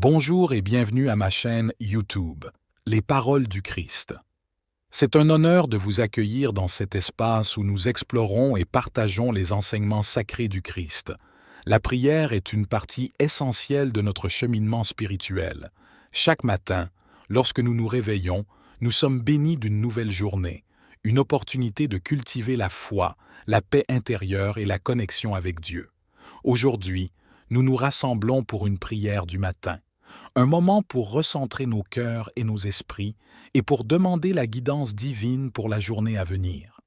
Bonjour et bienvenue à ma chaîne YouTube, Les Paroles du Christ. C'est un honneur de vous accueillir dans cet espace où nous explorons et partageons les enseignements sacrés du Christ. La prière est une partie essentielle de notre cheminement spirituel. Chaque matin, lorsque nous nous réveillons, nous sommes bénis d'une nouvelle journée, une opportunité de cultiver la foi, la paix intérieure et la connexion avec Dieu. Aujourd'hui, nous nous rassemblons pour une prière du matin, un moment pour recentrer nos cœurs et nos esprits et pour demander la guidance divine pour la journée à venir.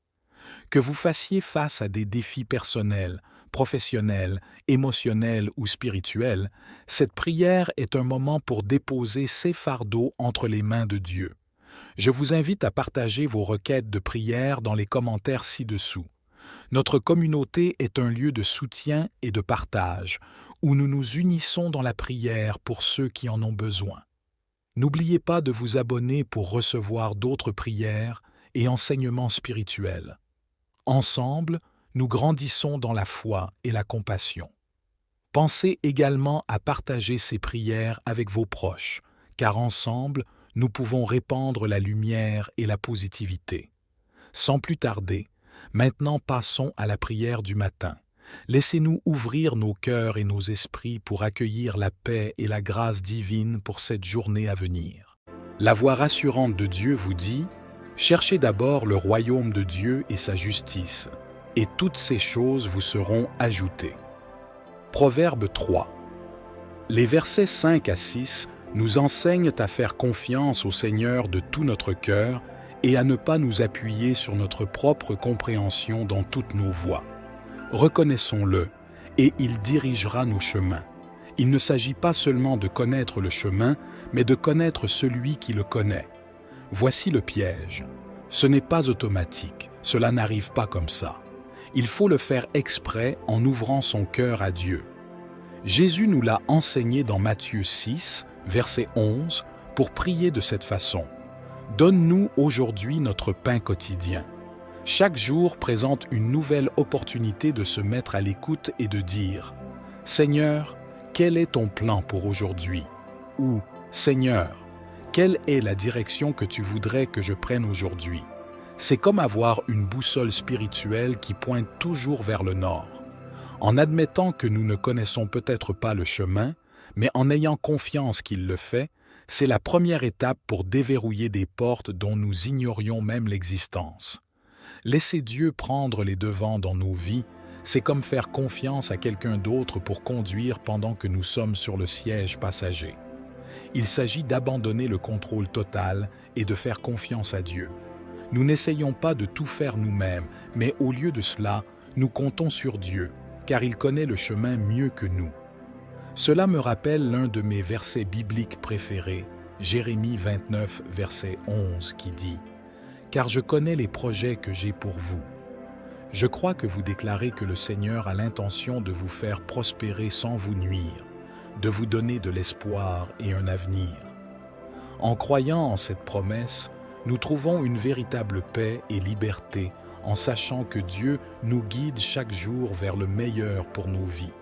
Que vous fassiez face à des défis personnels, professionnels, émotionnels ou spirituels, cette prière est un moment pour déposer ces fardeaux entre les mains de Dieu. Je vous invite à partager vos requêtes de prière dans les commentaires ci-dessous. Notre communauté est un lieu de soutien et de partage, où nous nous unissons dans la prière pour ceux qui en ont besoin. N'oubliez pas de vous abonner pour recevoir d'autres prières et enseignements spirituels. Ensemble, nous grandissons dans la foi et la compassion. Pensez également à partager ces prières avec vos proches, car ensemble, nous pouvons répandre la lumière et la positivité. Sans plus tarder, maintenant passons à la prière du matin. Laissez-nous ouvrir nos cœurs et nos esprits pour accueillir la paix et la grâce divine pour cette journée à venir. La voix rassurante de Dieu vous dit « Cherchez d'abord le royaume de Dieu et sa justice, et toutes ces choses vous seront ajoutées. » Proverbe 3. Les versets 5 à 6 nous enseignent à faire confiance au Seigneur de tout notre cœur et à ne pas nous appuyer sur notre propre compréhension dans toutes nos voies. Reconnaissons-le, et il dirigera nos chemins. Il ne s'agit pas seulement de connaître le chemin, mais de connaître celui qui le connaît. Voici le piège. Ce n'est pas automatique, cela n'arrive pas comme ça. Il faut le faire exprès en ouvrant son cœur à Dieu. Jésus nous l'a enseigné dans Matthieu 6, verset 11, pour prier de cette façon. « Donne-nous aujourd'hui notre pain quotidien. » Chaque jour présente une nouvelle opportunité de se mettre à l'écoute et de dire « Seigneur, quel est ton plan pour aujourd'hui ?» ou « Seigneur, quelle est la direction que tu voudrais que je prenne aujourd'hui ?» C'est comme avoir une boussole spirituelle qui pointe toujours vers le nord. En admettant que nous ne connaissons peut-être pas le chemin, mais en ayant confiance qu'il le fait, c'est la première étape pour déverrouiller des portes dont nous ignorions même l'existence. Laisser Dieu prendre les devants dans nos vies, c'est comme faire confiance à quelqu'un d'autre pour conduire pendant que nous sommes sur le siège passager. Il s'agit d'abandonner le contrôle total et de faire confiance à Dieu. Nous n'essayons pas de tout faire nous-mêmes, mais au lieu de cela, nous comptons sur Dieu, car il connaît le chemin mieux que nous. Cela me rappelle l'un de mes versets bibliques préférés, Jérémie 29, verset 11, qui dit « Car je connais les projets que j'ai pour vous. » Je crois que vous déclarez que le Seigneur a l'intention de vous faire prospérer sans vous nuire, de vous donner de l'espoir et un avenir. En croyant en cette promesse, nous trouvons une véritable paix et liberté en sachant que Dieu nous guide chaque jour vers le meilleur pour nos vies.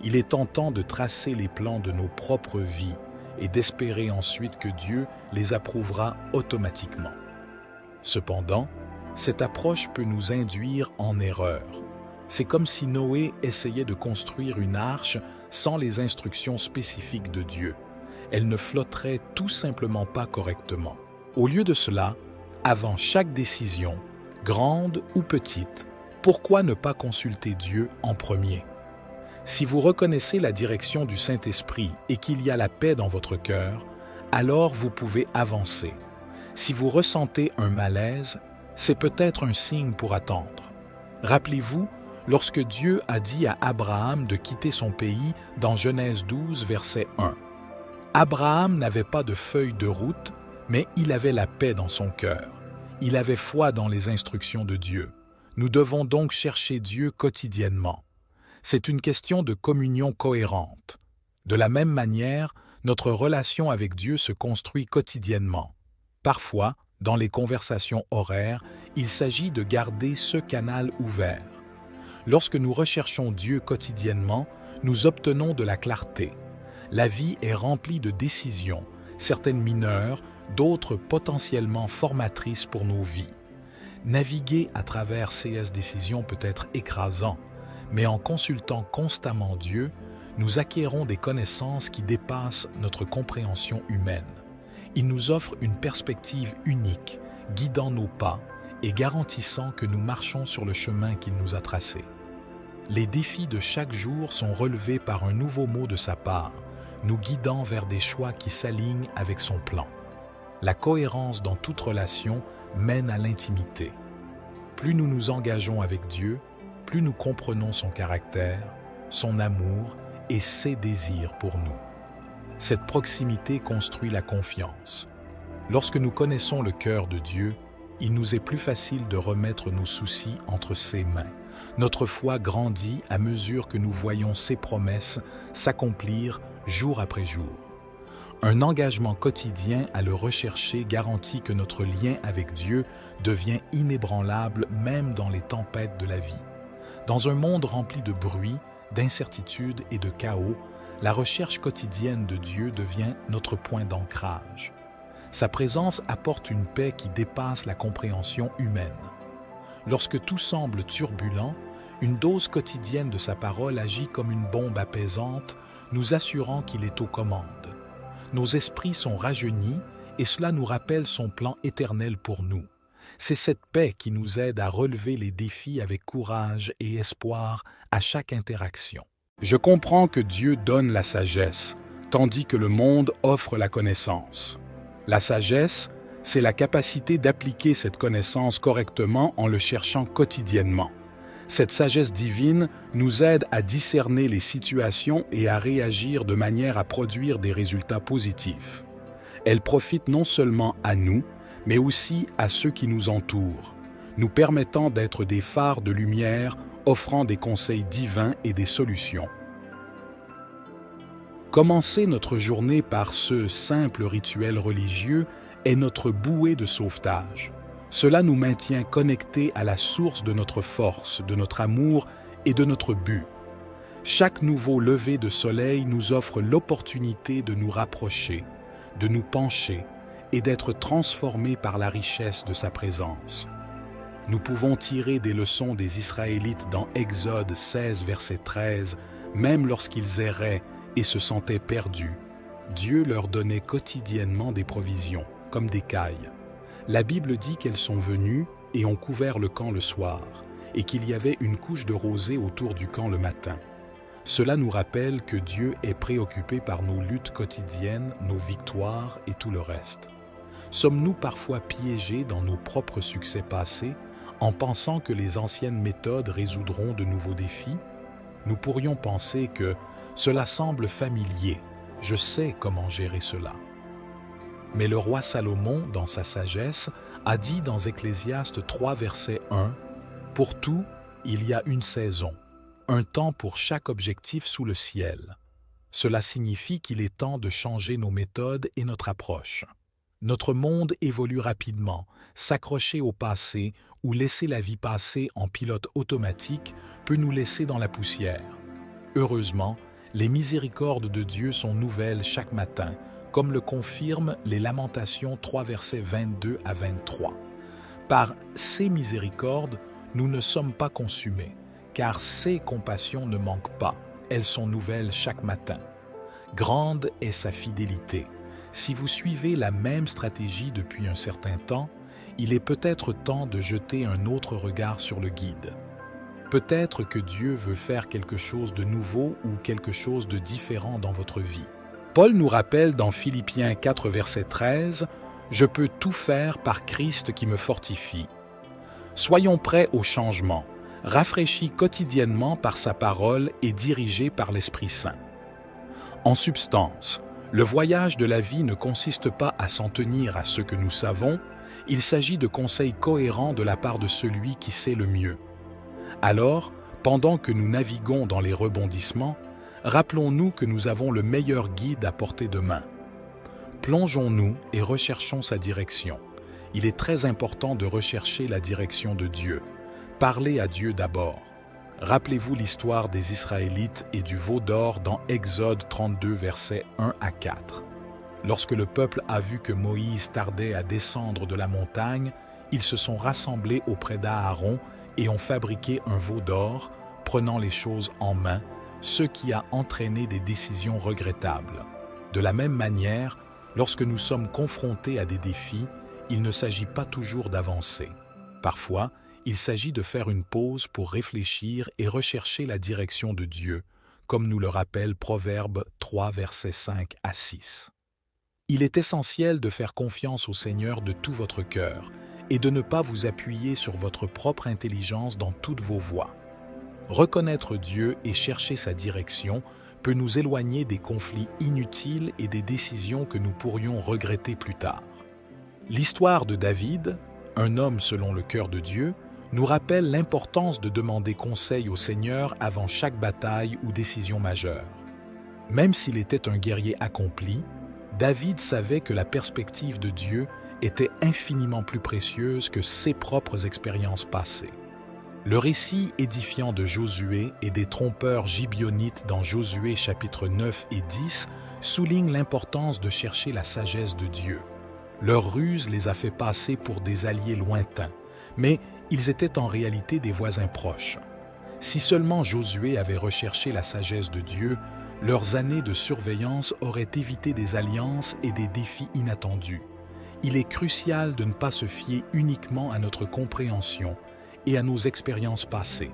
Il est tentant de tracer les plans de nos propres vies et d'espérer ensuite que Dieu les approuvera automatiquement. Cependant, cette approche peut nous induire en erreur. C'est comme si Noé essayait de construire une arche sans les instructions spécifiques de Dieu. Elle ne flotterait tout simplement pas correctement. Au lieu de cela, avant chaque décision, grande ou petite, pourquoi ne pas consulter Dieu en premier? Si vous reconnaissez la direction du Saint-Esprit et qu'il y a la paix dans votre cœur, alors vous pouvez avancer. Si vous ressentez un malaise, c'est peut-être un signe pour attendre. Rappelez-vous, lorsque Dieu a dit à Abraham de quitter son pays dans Genèse 12, verset 1. Abraham n'avait pas de feuille de route, mais il avait la paix dans son cœur. Il avait foi dans les instructions de Dieu. Nous devons donc chercher Dieu quotidiennement. C'est une question de communion cohérente. De la même manière, notre relation avec Dieu se construit quotidiennement. Parfois, dans les conversations horaires, il s'agit de garder ce canal ouvert. Lorsque nous recherchons Dieu quotidiennement, nous obtenons de la clarté. La vie est remplie de décisions, certaines mineures, d'autres potentiellement formatrices pour nos vies. Naviguer à travers ces décisions peut être écrasant, mais en consultant constamment Dieu, nous acquérons des connaissances qui dépassent notre compréhension humaine. Il nous offre une perspective unique, guidant nos pas et garantissant que nous marchons sur le chemin qu'il nous a tracé. Les défis de chaque jour sont relevés par un nouveau mot de sa part, nous guidant vers des choix qui s'alignent avec son plan. La cohérence dans toute relation mène à l'intimité. Plus nous nous engageons avec Dieu, plus nous comprenons son caractère, son amour et ses désirs pour nous. Cette proximité construit la confiance. Lorsque nous connaissons le cœur de Dieu, il nous est plus facile de remettre nos soucis entre ses mains. Notre foi grandit à mesure que nous voyons ses promesses s'accomplir jour après jour. Un engagement quotidien à le rechercher garantit que notre lien avec Dieu devient inébranlable même dans les tempêtes de la vie. Dans un monde rempli de bruit, d'incertitude et de chaos, la recherche quotidienne de Dieu devient notre point d'ancrage. Sa présence apporte une paix qui dépasse la compréhension humaine. Lorsque tout semble turbulent, une dose quotidienne de sa parole agit comme une bombe apaisante, nous assurant qu'il est aux commandes. Nos esprits sont rajeunis et cela nous rappelle son plan éternel pour nous. C'est cette paix qui nous aide à relever les défis avec courage et espoir à chaque interaction. Je comprends que Dieu donne la sagesse, tandis que le monde offre la connaissance. La sagesse, c'est la capacité d'appliquer cette connaissance correctement en le cherchant quotidiennement. Cette sagesse divine nous aide à discerner les situations et à réagir de manière à produire des résultats positifs. Elle profite non seulement à nous, mais aussi à ceux qui nous entourent, nous permettant d'être des phares de lumière, offrant des conseils divins et des solutions. Commencer notre journée par ce simple rituel religieux est notre bouée de sauvetage. Cela nous maintient connectés à la source de notre force, de notre amour et de notre but. Chaque nouveau lever de soleil nous offre l'opportunité de nous rapprocher, de nous pencher et d'être transformés par la richesse de sa présence. Nous pouvons tirer des leçons des Israélites dans Exode 16, verset 13, même lorsqu'ils erraient et se sentaient perdus. Dieu leur donnait quotidiennement des provisions, comme des cailles. La Bible dit qu'elles sont venues et ont couvert le camp le soir, et qu'il y avait une couche de rosée autour du camp le matin. Cela nous rappelle que Dieu est préoccupé par nos luttes quotidiennes, nos victoires et tout le reste. Sommes-nous parfois piégés dans nos propres succès passés, en pensant que les anciennes méthodes résoudront de nouveaux défis? Nous pourrions penser que cela semble familier, je sais comment gérer cela. Mais le roi Salomon, dans sa sagesse, a dit dans Ecclésiaste 3, verset 1, « Pour tout, il y a une saison, un temps pour chaque objectif sous le ciel. » Cela signifie qu'il est temps de changer nos méthodes et notre approche. Notre monde évolue rapidement, s'accrocher au passé ou laisser la vie passer en pilote automatique peut nous laisser dans la poussière. Heureusement, les miséricordes de Dieu sont nouvelles chaque matin, comme le confirment les Lamentations 3 versets 22 à 23. Par ses miséricordes, nous ne sommes pas consumés, car ses compassions ne manquent pas, elles sont nouvelles chaque matin. Grande est sa fidélité. Si vous suivez la même stratégie depuis un certain temps, il est peut-être temps de jeter un autre regard sur le guide. Peut-être que Dieu veut faire quelque chose de nouveau ou quelque chose de différent dans votre vie. Paul nous rappelle dans Philippiens 4, verset 13, « Je peux tout faire par Christ qui me fortifie. » Soyons prêts au changement, rafraîchis quotidiennement par sa parole et dirigés par l'Esprit Saint. En substance, le voyage de la vie ne consiste pas à s'en tenir à ce que nous savons, il s'agit de conseils cohérents de la part de celui qui sait le mieux. Alors, pendant que nous naviguons dans les rebondissements, rappelons-nous que nous avons le meilleur guide à portée de main. Plongeons-nous et recherchons sa direction. Il est très important de rechercher la direction de Dieu. Parlez à Dieu d'abord. Rappelez-vous l'histoire des Israélites et du veau d'or dans Exode 32, versets 1 à 4. Lorsque le peuple a vu que Moïse tardait à descendre de la montagne, ils se sont rassemblés auprès d'Aaron et ont fabriqué un veau d'or, prenant les choses en main, ce qui a entraîné des décisions regrettables. De la même manière, lorsque nous sommes confrontés à des défis, il ne s'agit pas toujours d'avancer. Parfois, il s'agit de faire une pause pour réfléchir et rechercher la direction de Dieu, comme nous le rappelle Proverbe 3, versets 5 à 6. Il est essentiel de faire confiance au Seigneur de tout votre cœur et de ne pas vous appuyer sur votre propre intelligence dans toutes vos voies. Reconnaître Dieu et chercher sa direction peut nous éloigner des conflits inutiles et des décisions que nous pourrions regretter plus tard. L'histoire de David, un homme selon le cœur de Dieu, nous rappelle l'importance de demander conseil au Seigneur avant chaque bataille ou décision majeure. Même s'il était un guerrier accompli, David savait que la perspective de Dieu était infiniment plus précieuse que ses propres expériences passées. Le récit édifiant de Josué et des trompeurs gibeonites dans Josué chapitres 9 et 10 souligne l'importance de chercher la sagesse de Dieu. Leur ruse les a fait passer pour des alliés lointains, mais ils étaient en réalité des voisins proches. Si seulement Josué avait recherché la sagesse de Dieu, leurs années de surveillance auraient évité des alliances et des défis inattendus. Il est crucial de ne pas se fier uniquement à notre compréhension et à nos expériences passées.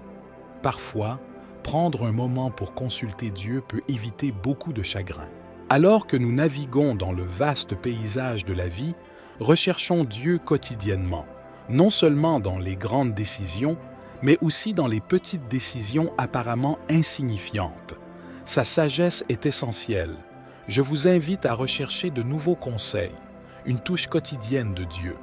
Parfois, prendre un moment pour consulter Dieu peut éviter beaucoup de chagrin. Alors que nous naviguons dans le vaste paysage de la vie, recherchons Dieu quotidiennement, non seulement dans les grandes décisions, mais aussi dans les petites décisions apparemment insignifiantes. Sa sagesse est essentielle. Je vous invite à rechercher de nouveaux conseils, une touche quotidienne de Dieu.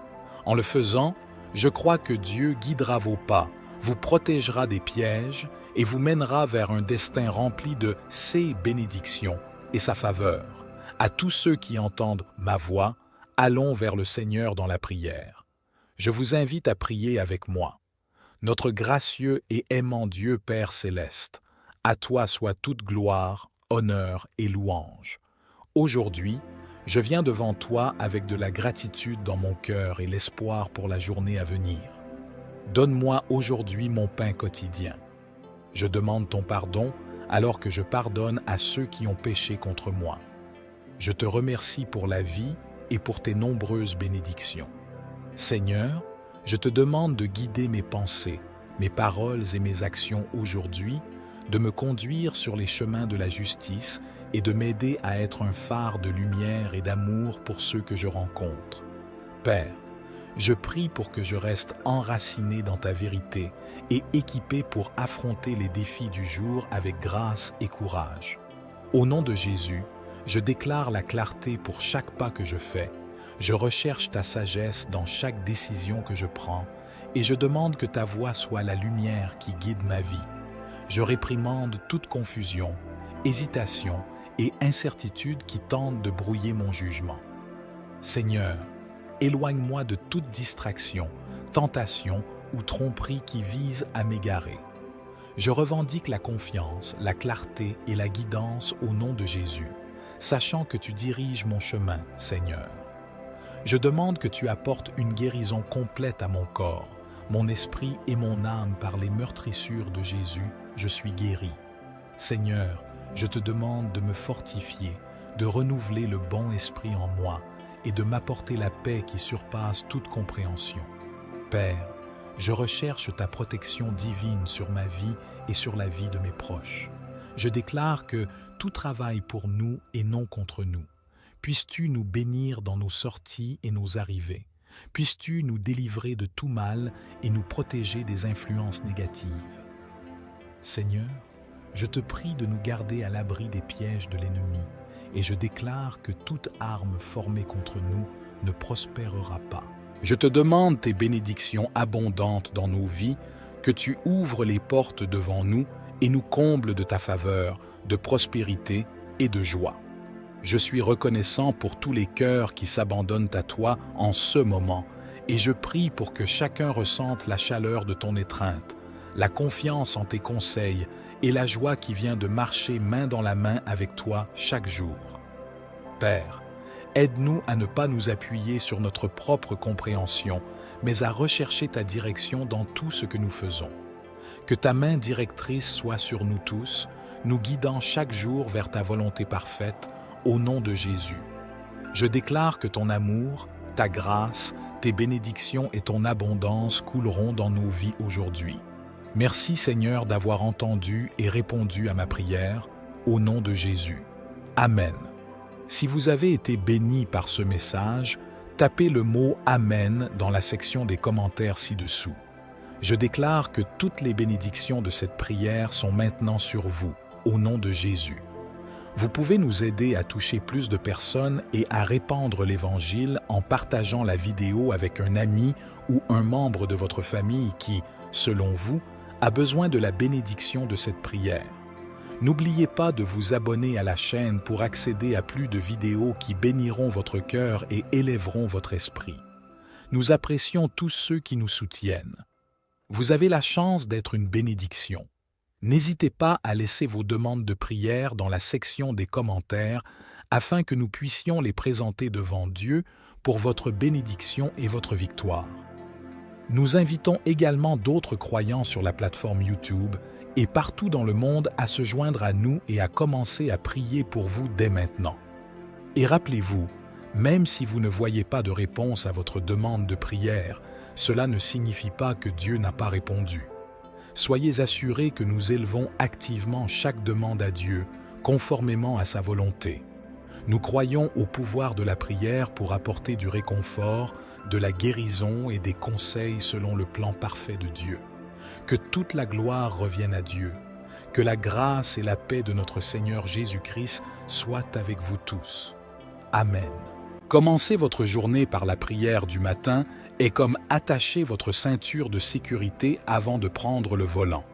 En le faisant, je crois que Dieu guidera vos pas, vous protégera des pièges et vous mènera vers un destin rempli de ses bénédictions et sa faveur. À tous ceux qui entendent ma voix, allons vers le Seigneur dans la prière. Je vous invite à prier avec moi. Notre gracieux et aimant Dieu Père céleste, à toi soit toute gloire, honneur et louange. Aujourd'hui, je viens devant toi avec de la gratitude dans mon cœur et l'espoir pour la journée à venir. Donne-moi aujourd'hui mon pain quotidien. Je demande ton pardon alors que je pardonne à ceux qui ont péché contre moi. Je te remercie pour la vie et pour tes nombreuses bénédictions. Seigneur, je te demande de guider mes pensées, mes paroles et mes actions aujourd'hui, de me conduire sur les chemins de la justice et de m'aider à être un phare de lumière et d'amour pour ceux que je rencontre. Père, je prie pour que je reste enraciné dans ta vérité et équipé pour affronter les défis du jour avec grâce et courage. Au nom de Jésus, je déclare la clarté pour chaque pas que je fais. Je recherche ta sagesse dans chaque décision que je prends et je demande que ta voix soit la lumière qui guide ma vie. Je réprimande toute confusion, hésitation et incertitude qui tentent de brouiller mon jugement. Seigneur, éloigne-moi de toute distraction, tentation ou tromperie qui vise à m'égarer. Je revendique la confiance, la clarté et la guidance au nom de Jésus, sachant que tu diriges mon chemin, Seigneur. Je demande que tu apportes une guérison complète à mon corps, mon esprit et mon âme par les meurtrissures de Jésus, je suis guéri. Seigneur, je te demande de me fortifier, de renouveler le bon esprit en moi et de m'apporter la paix qui surpasse toute compréhension. Père, je recherche ta protection divine sur ma vie et sur la vie de mes proches. Je déclare que tout travaille pour nous et non contre nous. Puisses-tu nous bénir dans nos sorties et nos arrivées. Puisses-tu nous délivrer de tout mal et nous protéger des influences négatives. Seigneur, je te prie de nous garder à l'abri des pièges de l'ennemi et je déclare que toute arme formée contre nous ne prospérera pas. Je te demande tes bénédictions abondantes dans nos vies, que tu ouvres les portes devant nous et nous combles de ta faveur, de prospérité et de joie. Je suis reconnaissant pour tous les cœurs qui s'abandonnent à toi en ce moment et je prie pour que chacun ressente la chaleur de ton étreinte, la confiance en tes conseils et la joie qui vient de marcher main dans la main avec toi chaque jour. Père, aide-nous à ne pas nous appuyer sur notre propre compréhension, mais à rechercher ta direction dans tout ce que nous faisons. Que ta main directrice soit sur nous tous, nous guidant chaque jour vers ta volonté parfaite, au nom de Jésus. Je déclare que ton amour, ta grâce, tes bénédictions et ton abondance couleront dans nos vies aujourd'hui. Merci Seigneur d'avoir entendu et répondu à ma prière, au nom de Jésus. Amen. Si vous avez été béni par ce message, tapez le mot « Amen » dans la section des commentaires ci-dessous. Je déclare que toutes les bénédictions de cette prière sont maintenant sur vous, au nom de Jésus. Vous pouvez nous aider à toucher plus de personnes et à répandre l'Évangile en partageant la vidéo avec un ami ou un membre de votre famille qui, selon vous, a besoin de la bénédiction de cette prière. N'oubliez pas de vous abonner à la chaîne pour accéder à plus de vidéos qui béniront votre cœur et élèveront votre esprit. Nous apprécions tous ceux qui nous soutiennent. Vous avez la chance d'être une bénédiction. N'hésitez pas à laisser vos demandes de prière dans la section des commentaires afin que nous puissions les présenter devant Dieu pour votre bénédiction et votre victoire. Nous invitons également d'autres croyants sur la plateforme YouTube et partout dans le monde à se joindre à nous et à commencer à prier pour vous dès maintenant. Et rappelez-vous, même si vous ne voyez pas de réponse à votre demande de prière, cela ne signifie pas que Dieu n'a pas répondu. Soyez assurés que nous élevons activement chaque demande à Dieu, conformément à sa volonté. Nous croyons au pouvoir de la prière pour apporter du réconfort, de la guérison et des conseils selon le plan parfait de Dieu. Que toute la gloire revienne à Dieu. Que la grâce et la paix de notre Seigneur Jésus-Christ soient avec vous tous. Amen. Commencez votre journée par la prière du matin et comme attacher votre ceinture de sécurité avant de prendre le volant.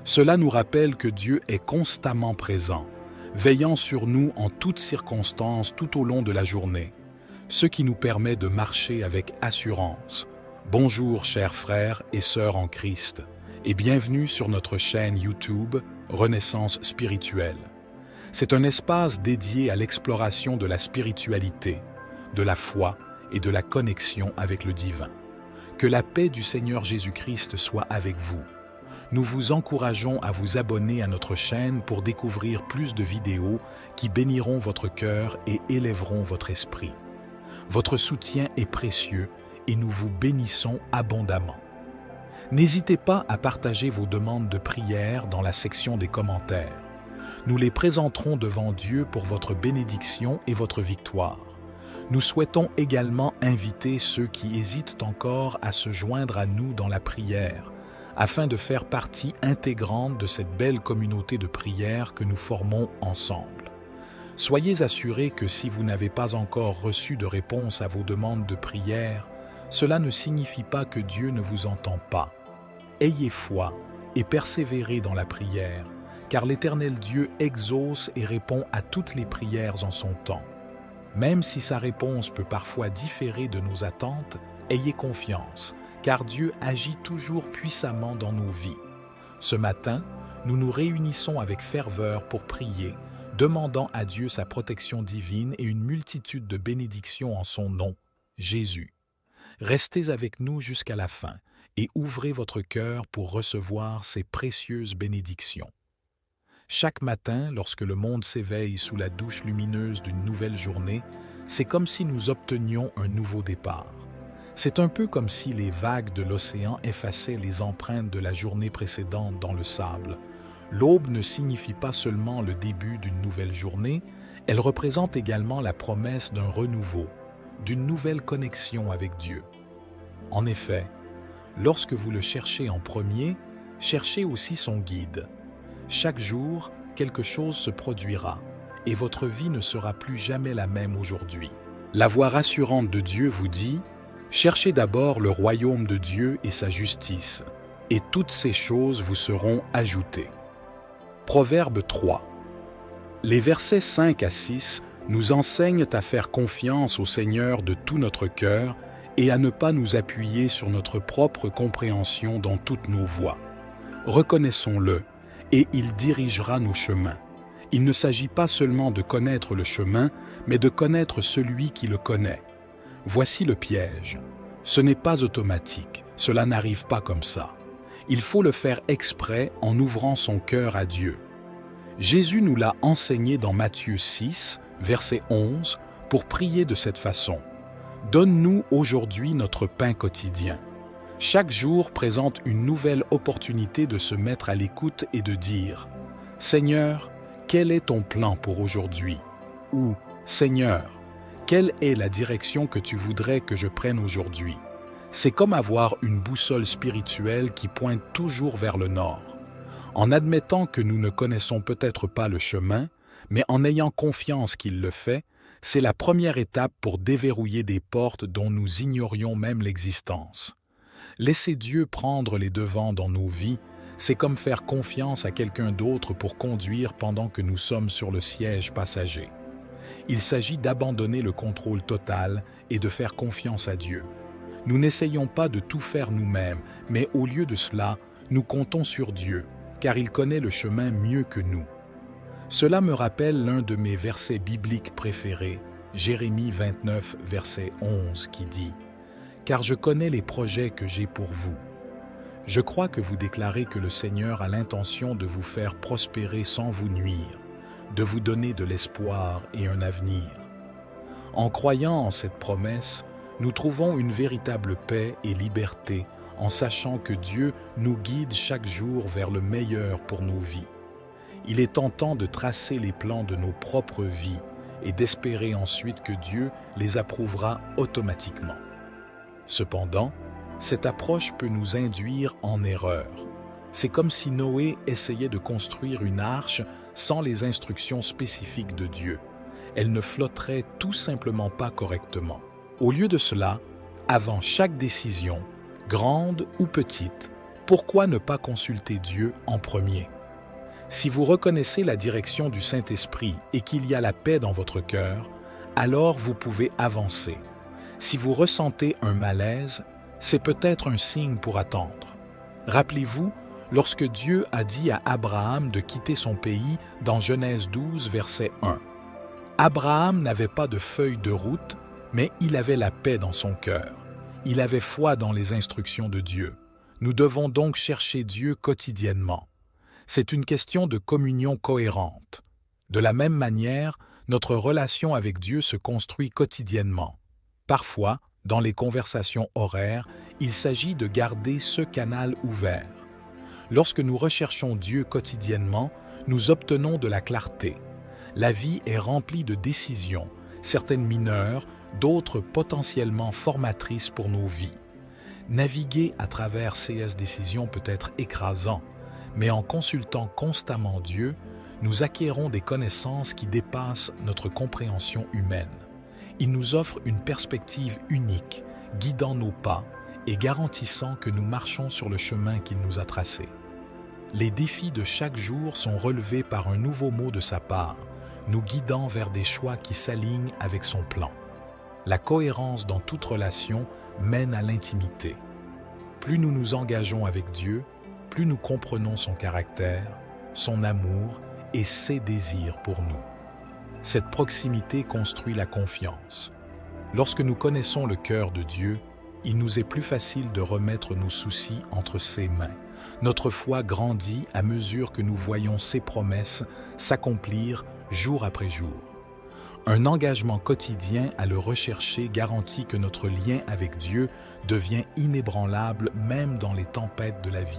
Cela nous rappelle que Dieu est constamment présent, veillant sur nous en toutes circonstances tout au long de la journée, ce qui nous permet de marcher avec assurance. Bonjour chers frères et sœurs en Christ, et bienvenue sur notre chaîne YouTube Renaissance Spirituelle. C'est un espace dédié à l'exploration de la spiritualité, de la foi et de la connexion avec le divin. Que la paix du Seigneur Jésus-Christ soit avec vous. Nous vous encourageons à vous abonner à notre chaîne pour découvrir plus de vidéos qui béniront votre cœur et élèveront votre esprit. Votre soutien est précieux et nous vous bénissons abondamment. N'hésitez pas à partager vos demandes de prière dans la section des commentaires. Nous les présenterons devant Dieu pour votre bénédiction et votre victoire. Nous souhaitons également inviter ceux qui hésitent encore à se joindre à nous dans la prière, afin de faire partie intégrante de cette belle communauté de prière que nous formons ensemble. Soyez assurés que si vous n'avez pas encore reçu de réponse à vos demandes de prière, cela ne signifie pas que Dieu ne vous entend pas. Ayez foi et persévérez dans la prière, car l'Éternel Dieu exauce et répond à toutes les prières en son temps. Même si sa réponse peut parfois différer de nos attentes, ayez confiance, car Dieu agit toujours puissamment dans nos vies. Ce matin, nous nous réunissons avec ferveur pour prier, demandant à Dieu sa protection divine et une multitude de bénédictions en son nom, Jésus. Restez avec nous jusqu'à la fin et ouvrez votre cœur pour recevoir ces précieuses bénédictions. Chaque matin, lorsque le monde s'éveille sous la douche lumineuse d'une nouvelle journée, c'est comme si nous obtenions un nouveau départ. C'est un peu comme si les vagues de l'océan effaçaient les empreintes de la journée précédente dans le sable. L'aube ne signifie pas seulement le début d'une nouvelle journée, elle représente également la promesse d'un renouveau, d'une nouvelle connexion avec Dieu. En effet, lorsque vous le cherchez en premier, cherchez aussi son guide. Chaque jour, quelque chose se produira, et votre vie ne sera plus jamais la même aujourd'hui. La voix rassurante de Dieu vous dit « Cherchez d'abord le royaume de Dieu et sa justice, et toutes ces choses vous seront ajoutées. » Proverbe 3. Les versets 5 à 6 nous enseignent à faire confiance au Seigneur de tout notre cœur et à ne pas nous appuyer sur notre propre compréhension dans toutes nos voies. Reconnaissons-le, et il dirigera nos chemins. Il ne s'agit pas seulement de connaître le chemin, mais de connaître celui qui le connaît. Voici le piège. Ce n'est pas automatique, cela n'arrive pas comme ça. Il faut le faire exprès en ouvrant son cœur à Dieu. Jésus nous l'a enseigné dans Matthieu 6, verset 11, pour prier de cette façon. « Donne-nous aujourd'hui notre pain quotidien. » Chaque jour présente une nouvelle opportunité de se mettre à l'écoute et de dire « Seigneur, quel est ton plan pour aujourd'hui ?» ou « Seigneur, quelle est la direction que tu voudrais que je prenne aujourd'hui ?» C'est comme avoir une boussole spirituelle qui pointe toujours vers le nord. En admettant que nous ne connaissons peut-être pas le chemin, mais en ayant confiance qu'il le fait, c'est la première étape pour déverrouiller des portes dont nous ignorions même l'existence. Laisser Dieu prendre les devants dans nos vies, c'est comme faire confiance à quelqu'un d'autre pour conduire pendant que nous sommes sur le siège passager. Il s'agit d'abandonner le contrôle total et de faire confiance à Dieu. Nous n'essayons pas de tout faire nous-mêmes, mais au lieu de cela, nous comptons sur Dieu, car il connaît le chemin mieux que nous. Cela me rappelle l'un de mes versets bibliques préférés, Jérémie 29, verset 11, qui dit « Car je connais les projets que j'ai pour vous. » Je crois que vous déclarez que le Seigneur a l'intention de vous faire prospérer sans vous nuire, de vous donner de l'espoir et un avenir. En croyant en cette promesse, nous trouvons une véritable paix et liberté en sachant que Dieu nous guide chaque jour vers le meilleur pour nos vies. Il est tentant de tracer les plans de nos propres vies et d'espérer ensuite que Dieu les approuvera automatiquement. Cependant, cette approche peut nous induire en erreur. C'est comme si Noé essayait de construire une arche sans les instructions spécifiques de Dieu. Elle ne flotterait tout simplement pas correctement. Au lieu de cela, avant chaque décision, grande ou petite, pourquoi ne pas consulter Dieu en premier? Si vous reconnaissez la direction du Saint-Esprit et qu'il y a la paix dans votre cœur, alors vous pouvez avancer. Si vous ressentez un malaise, c'est peut-être un signe pour attendre. Rappelez-vous, lorsque Dieu a dit à Abraham de quitter son pays dans Genèse 12, verset 1. Abraham n'avait pas de feuille de route, mais il avait la paix dans son cœur. Il avait foi dans les instructions de Dieu. Nous devons donc chercher Dieu quotidiennement. C'est une question de communion cohérente. De la même manière, notre relation avec Dieu se construit quotidiennement. Parfois, dans les conversations horaires, il s'agit de garder ce canal ouvert. Lorsque nous recherchons Dieu quotidiennement, nous obtenons de la clarté. La vie est remplie de décisions, certaines mineures, d'autres potentiellement formatrices pour nos vies. Naviguer à travers ces décisions peut être écrasant, mais en consultant constamment Dieu, nous acquérons des connaissances qui dépassent notre compréhension humaine. Il nous offre une perspective unique, guidant nos pas et garantissant que nous marchons sur le chemin qu'il nous a tracé. Les défis de chaque jour sont relevés par un nouveau mot de sa part, nous guidant vers des choix qui s'alignent avec son plan. La cohérence dans toute relation mène à l'intimité. Plus nous nous engageons avec Dieu, plus nous comprenons son caractère, son amour et ses désirs pour nous. Cette proximité construit la confiance. Lorsque nous connaissons le cœur de Dieu, il nous est plus facile de remettre nos soucis entre ses mains. Notre foi grandit à mesure que nous voyons ses promesses s'accomplir jour après jour. Un engagement quotidien à le rechercher garantit que notre lien avec Dieu devient inébranlable même dans les tempêtes de la vie.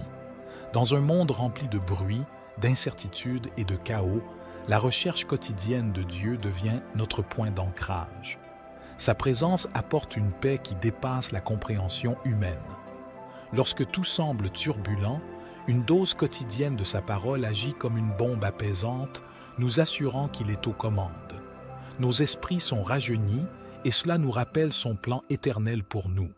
Dans un monde rempli de bruit, d'incertitude et de chaos, la recherche quotidienne de Dieu devient notre point d'ancrage. Sa présence apporte une paix qui dépasse la compréhension humaine. Lorsque tout semble turbulent, une dose quotidienne de sa parole agit comme une bombe apaisante, nous assurant qu'il est aux commandes. Nos esprits sont rajeunis et cela nous rappelle son plan éternel pour nous.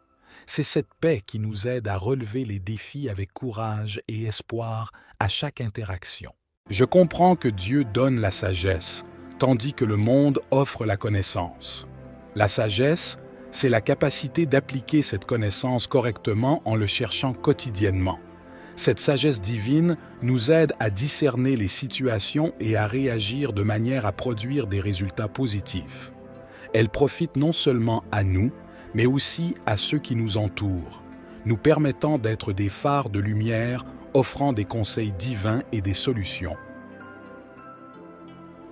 C'est cette paix qui nous aide à relever les défis avec courage et espoir à chaque interaction. Je comprends que Dieu donne la sagesse, tandis que le monde offre la connaissance. La sagesse, c'est la capacité d'appliquer cette connaissance correctement en le cherchant quotidiennement. Cette sagesse divine nous aide à discerner les situations et à réagir de manière à produire des résultats positifs. Elle profite non seulement à nous, mais aussi à ceux qui nous entourent, nous permettant d'être des phares de lumière, offrant des conseils divins et des solutions.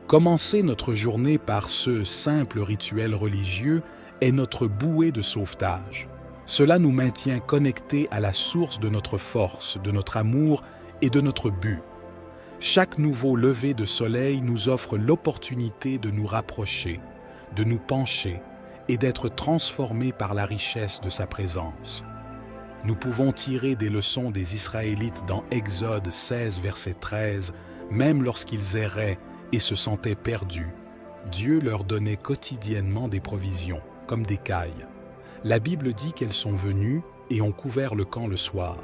Commencer notre journée par ce simple rituel religieux est notre bouée de sauvetage. Cela nous maintient connectés à la source de notre force, de notre amour et de notre but. Chaque nouveau lever de soleil nous offre l'opportunité de nous rapprocher, de nous pencher et d'être transformés par la richesse de sa présence. Nous pouvons tirer des leçons des Israélites dans Exode 16, verset 13, même lorsqu'ils erraient et se sentaient perdus. Dieu leur donnait quotidiennement des provisions, comme des cailles. La Bible dit qu'elles sont venues et ont couvert le camp le soir,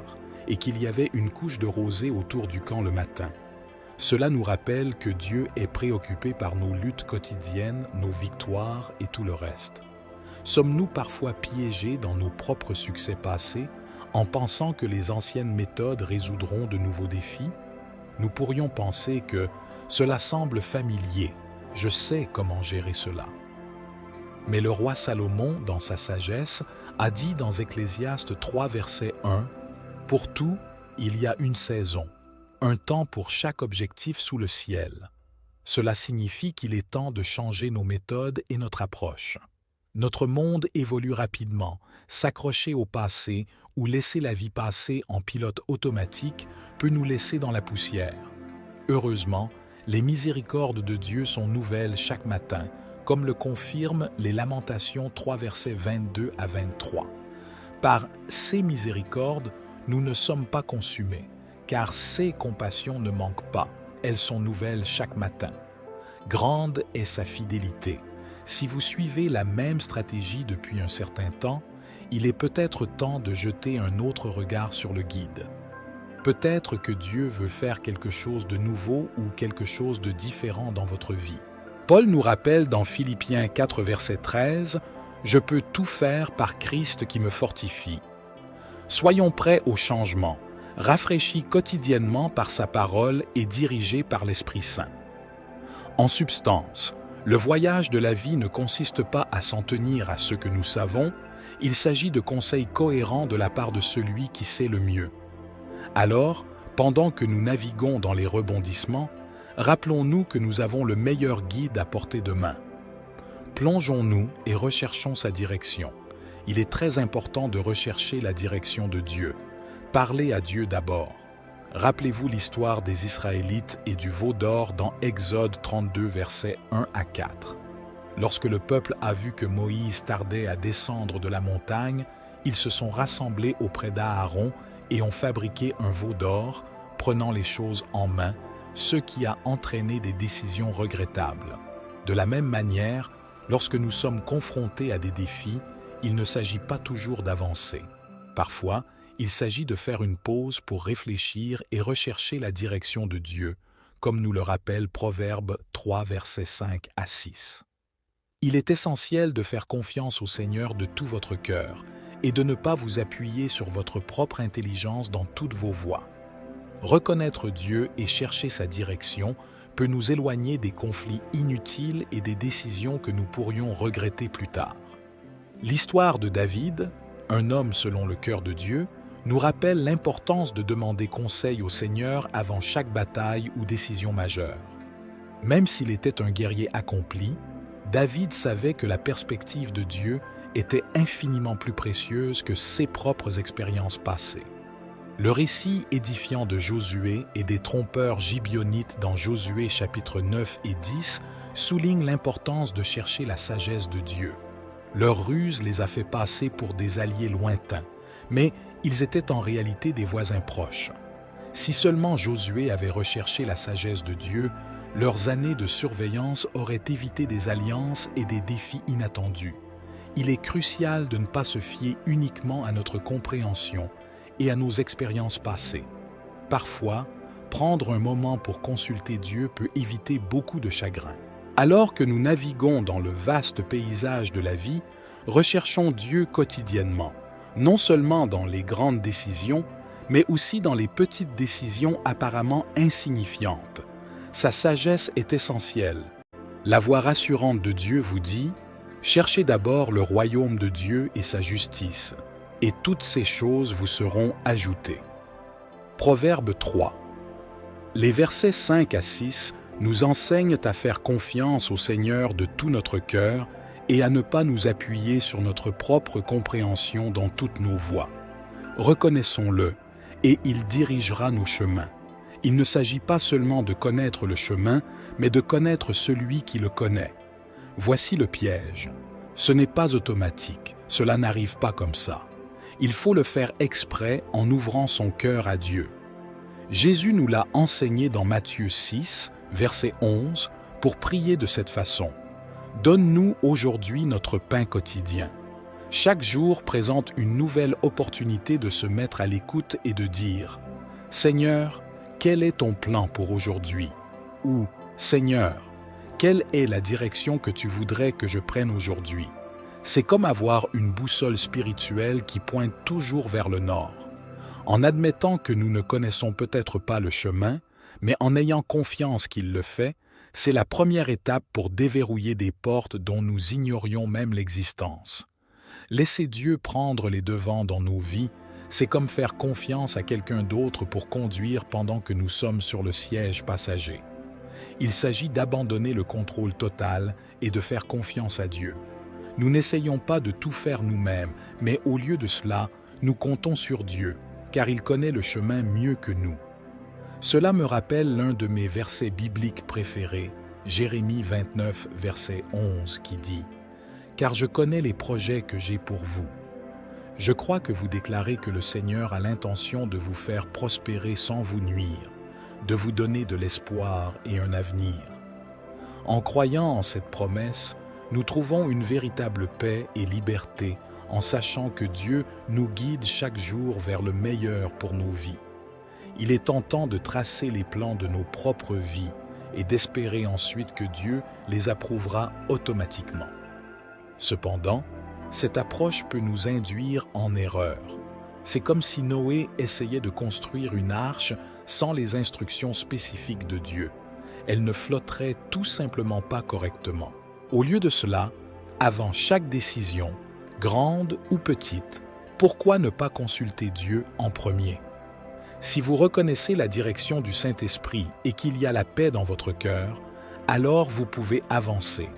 et qu'il y avait une couche de rosée autour du camp le matin. Cela nous rappelle que Dieu est préoccupé par nos luttes quotidiennes, nos victoires et tout le reste. Sommes-nous parfois piégés dans nos propres succès passés, en pensant que les anciennes méthodes résoudront de nouveaux défis? Nous pourrions penser que cela semble familier, je sais comment gérer cela. Mais le roi Salomon, dans sa sagesse, a dit dans Ecclésiaste 3, verset 1, « Pour tout, il y a une saison, un temps pour chaque objectif sous le ciel. » Cela signifie qu'il est temps de changer nos méthodes et notre approche. Notre monde évolue rapidement, s'accrocher au passé ou laisser la vie passer en pilote automatique peut nous laisser dans la poussière. Heureusement, les miséricordes de Dieu sont nouvelles chaque matin, comme le confirment les Lamentations 3 versets 22 à 23. Par ses miséricordes, nous ne sommes pas consumés, car ses compassions ne manquent pas, elles sont nouvelles chaque matin. Grande est sa fidélité. Si vous suivez la même stratégie depuis un certain temps, il est peut-être temps de jeter un autre regard sur le guide. Peut-être que Dieu veut faire quelque chose de nouveau ou quelque chose de différent dans votre vie. Paul nous rappelle dans Philippiens 4, verset 13, « Je peux tout faire par Christ qui me fortifie. » Soyons prêts au changement, rafraîchis quotidiennement par sa parole et dirigés par l'Esprit Saint. En substance, le voyage de la vie ne consiste pas à s'en tenir à ce que nous savons, il s'agit de conseils cohérents de la part de celui qui sait le mieux. Alors, pendant que nous naviguons dans les rebondissements, rappelons-nous que nous avons le meilleur guide à portée de main. Plongeons-nous et recherchons sa direction. Il est très important de rechercher la direction de Dieu. Parlez à Dieu d'abord. Rappelez-vous l'histoire des Israélites et du veau d'or dans Exode 32, versets 1 à 4. Lorsque le peuple a vu que Moïse tardait à descendre de la montagne, ils se sont rassemblés auprès d'Aaron et ont fabriqué un veau d'or, prenant les choses en main, ce qui a entraîné des décisions regrettables. De la même manière, lorsque nous sommes confrontés à des défis, il ne s'agit pas toujours d'avancer. Parfois, il s'agit de faire une pause pour réfléchir et rechercher la direction de Dieu, comme nous le rappelle Proverbe 3, versets 5 à 6. Il est essentiel de faire confiance au Seigneur de tout votre cœur et de ne pas vous appuyer sur votre propre intelligence dans toutes vos voies. Reconnaître Dieu et chercher sa direction peut nous éloigner des conflits inutiles et des décisions que nous pourrions regretter plus tard. L'histoire de David, un homme selon le cœur de Dieu, nous rappelle l'importance de demander conseil au Seigneur avant chaque bataille ou décision majeure. Même s'il était un guerrier accompli, David savait que la perspective de Dieu était infiniment plus précieuse que ses propres expériences passées. Le récit édifiant de Josué et des trompeurs gibeonites dans Josué chapitres 9 et 10 souligne l'importance de chercher la sagesse de Dieu. Leur ruse les a fait passer pour des alliés lointains, mais ils étaient en réalité des voisins proches. Si seulement Josué avait recherché la sagesse de Dieu, leurs années de surveillance auraient évité des alliances et des défis inattendus. Il est crucial de ne pas se fier uniquement à notre compréhension et à nos expériences passées. Parfois, prendre un moment pour consulter Dieu peut éviter beaucoup de chagrin. Alors que nous naviguons dans le vaste paysage de la vie, recherchons Dieu quotidiennement, non seulement dans les grandes décisions, mais aussi dans les petites décisions apparemment insignifiantes. Sa sagesse est essentielle. La voix rassurante de Dieu vous dit « Cherchez d'abord le royaume de Dieu et sa justice, et toutes ces choses vous seront ajoutées. » Proverbe 3. Les versets 5 à 6 nous enseignent à faire confiance au Seigneur de tout notre cœur et à ne pas nous appuyer sur notre propre compréhension dans toutes nos voies. Reconnaissons-le, et il dirigera nos chemins. Il ne s'agit pas seulement de connaître le chemin, mais de connaître celui qui le connaît. Voici le piège. Ce n'est pas automatique, cela n'arrive pas comme ça. Il faut le faire exprès en ouvrant son cœur à Dieu. Jésus nous l'a enseigné dans Matthieu 6, verset 11, pour prier de cette façon. « Donne-nous aujourd'hui notre pain quotidien. » Chaque jour présente une nouvelle opportunité de se mettre à l'écoute et de dire « Seigneur, quel est ton plan pour aujourd'hui ?» ou « Seigneur, quelle est la direction que tu voudrais que je prenne aujourd'hui ?» C'est comme avoir une boussole spirituelle qui pointe toujours vers le nord. En admettant que nous ne connaissons peut-être pas le chemin, mais en ayant confiance qu'il le fait, c'est la première étape pour déverrouiller des portes dont nous ignorions même l'existence. Laisser Dieu prendre les devants dans nos vies, c'est comme faire confiance à quelqu'un d'autre pour conduire pendant que nous sommes sur le siège passager. Il s'agit d'abandonner le contrôle total et de faire confiance à Dieu. Nous n'essayons pas de tout faire nous-mêmes, mais au lieu de cela, nous comptons sur Dieu, car il connaît le chemin mieux que nous. Cela me rappelle l'un de mes versets bibliques préférés, Jérémie 29, verset 11, qui dit « Car je connais les projets que j'ai pour vous. » Je crois que vous déclarez que le Seigneur a l'intention de vous faire prospérer sans vous nuire, de vous donner de l'espoir et un avenir. En croyant en cette promesse, nous trouvons une véritable paix et liberté en sachant que Dieu nous guide chaque jour vers le meilleur pour nos vies. Il est tentant de tracer les plans de nos propres vies et d'espérer ensuite que Dieu les approuvera automatiquement. Cependant, cette approche peut nous induire en erreur. C'est comme si Noé essayait de construire une arche sans les instructions spécifiques de Dieu. Elle ne flotterait tout simplement pas correctement. Au lieu de cela, avant chaque décision, grande ou petite, pourquoi ne pas consulter Dieu en premier? Si vous reconnaissez la direction du Saint-Esprit et qu'il y a la paix dans votre cœur, alors vous pouvez avancer.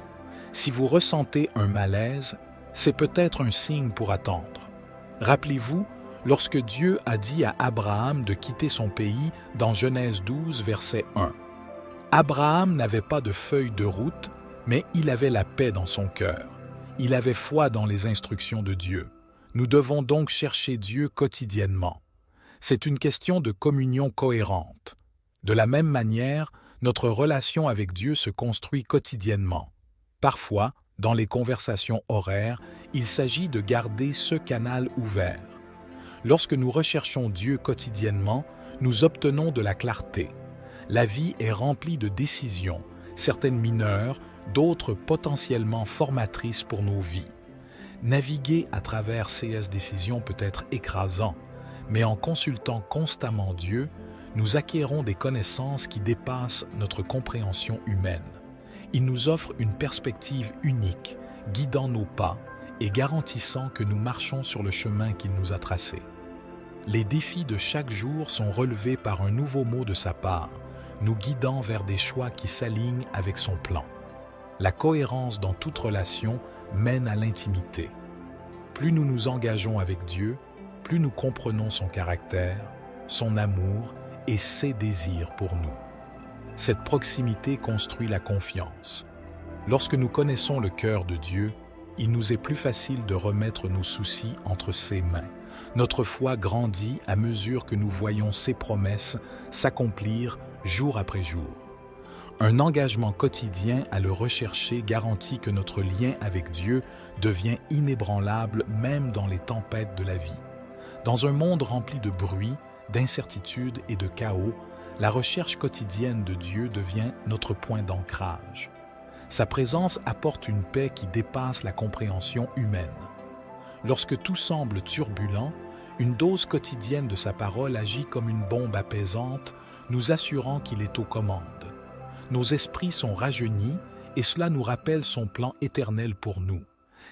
Si vous ressentez un malaise, c'est peut-être un signe pour attendre. Rappelez-vous, lorsque Dieu a dit à Abraham de quitter son pays dans Genèse 12, verset 1. Abraham n'avait pas de feuille de route, mais il avait la paix dans son cœur. Il avait foi dans les instructions de Dieu. Nous devons donc chercher Dieu quotidiennement. C'est une question de communion cohérente. De la même manière, notre relation avec Dieu se construit quotidiennement. Parfois, dans les conversations horaires, il s'agit de garder ce canal ouvert. Lorsque nous recherchons Dieu quotidiennement, nous obtenons de la clarté. La vie est remplie de décisions, certaines mineures, d'autres potentiellement formatrices pour nos vies. Naviguer à travers ces décisions peut être écrasant, mais en consultant constamment Dieu, nous acquérons des connaissances qui dépassent notre compréhension humaine. Il nous offre une perspective unique, guidant nos pas et garantissant que nous marchons sur le chemin qu'il nous a tracé. Les défis de chaque jour sont relevés par un nouveau mot de sa part, nous guidant vers des choix qui s'alignent avec son plan. La cohérence dans toute relation mène à l'intimité. Plus nous nous engageons avec Dieu, plus nous comprenons son caractère, son amour et ses désirs pour nous. Cette proximité construit la confiance. Lorsque nous connaissons le cœur de Dieu, il nous est plus facile de remettre nos soucis entre ses mains. Notre foi grandit à mesure que nous voyons ses promesses s'accomplir jour après jour. Un engagement quotidien à le rechercher garantit que notre lien avec Dieu devient inébranlable même dans les tempêtes de la vie. Dans un monde rempli de bruit, d'incertitude et de chaos, la recherche quotidienne de Dieu devient notre point d'ancrage. Sa présence apporte une paix qui dépasse la compréhension humaine. Lorsque tout semble turbulent, Une dose quotidienne de sa parole agit comme une bombe apaisante, nous assurant qu'il est aux commandes. Nos esprits sont rajeunis et cela nous rappelle son plan éternel pour nous.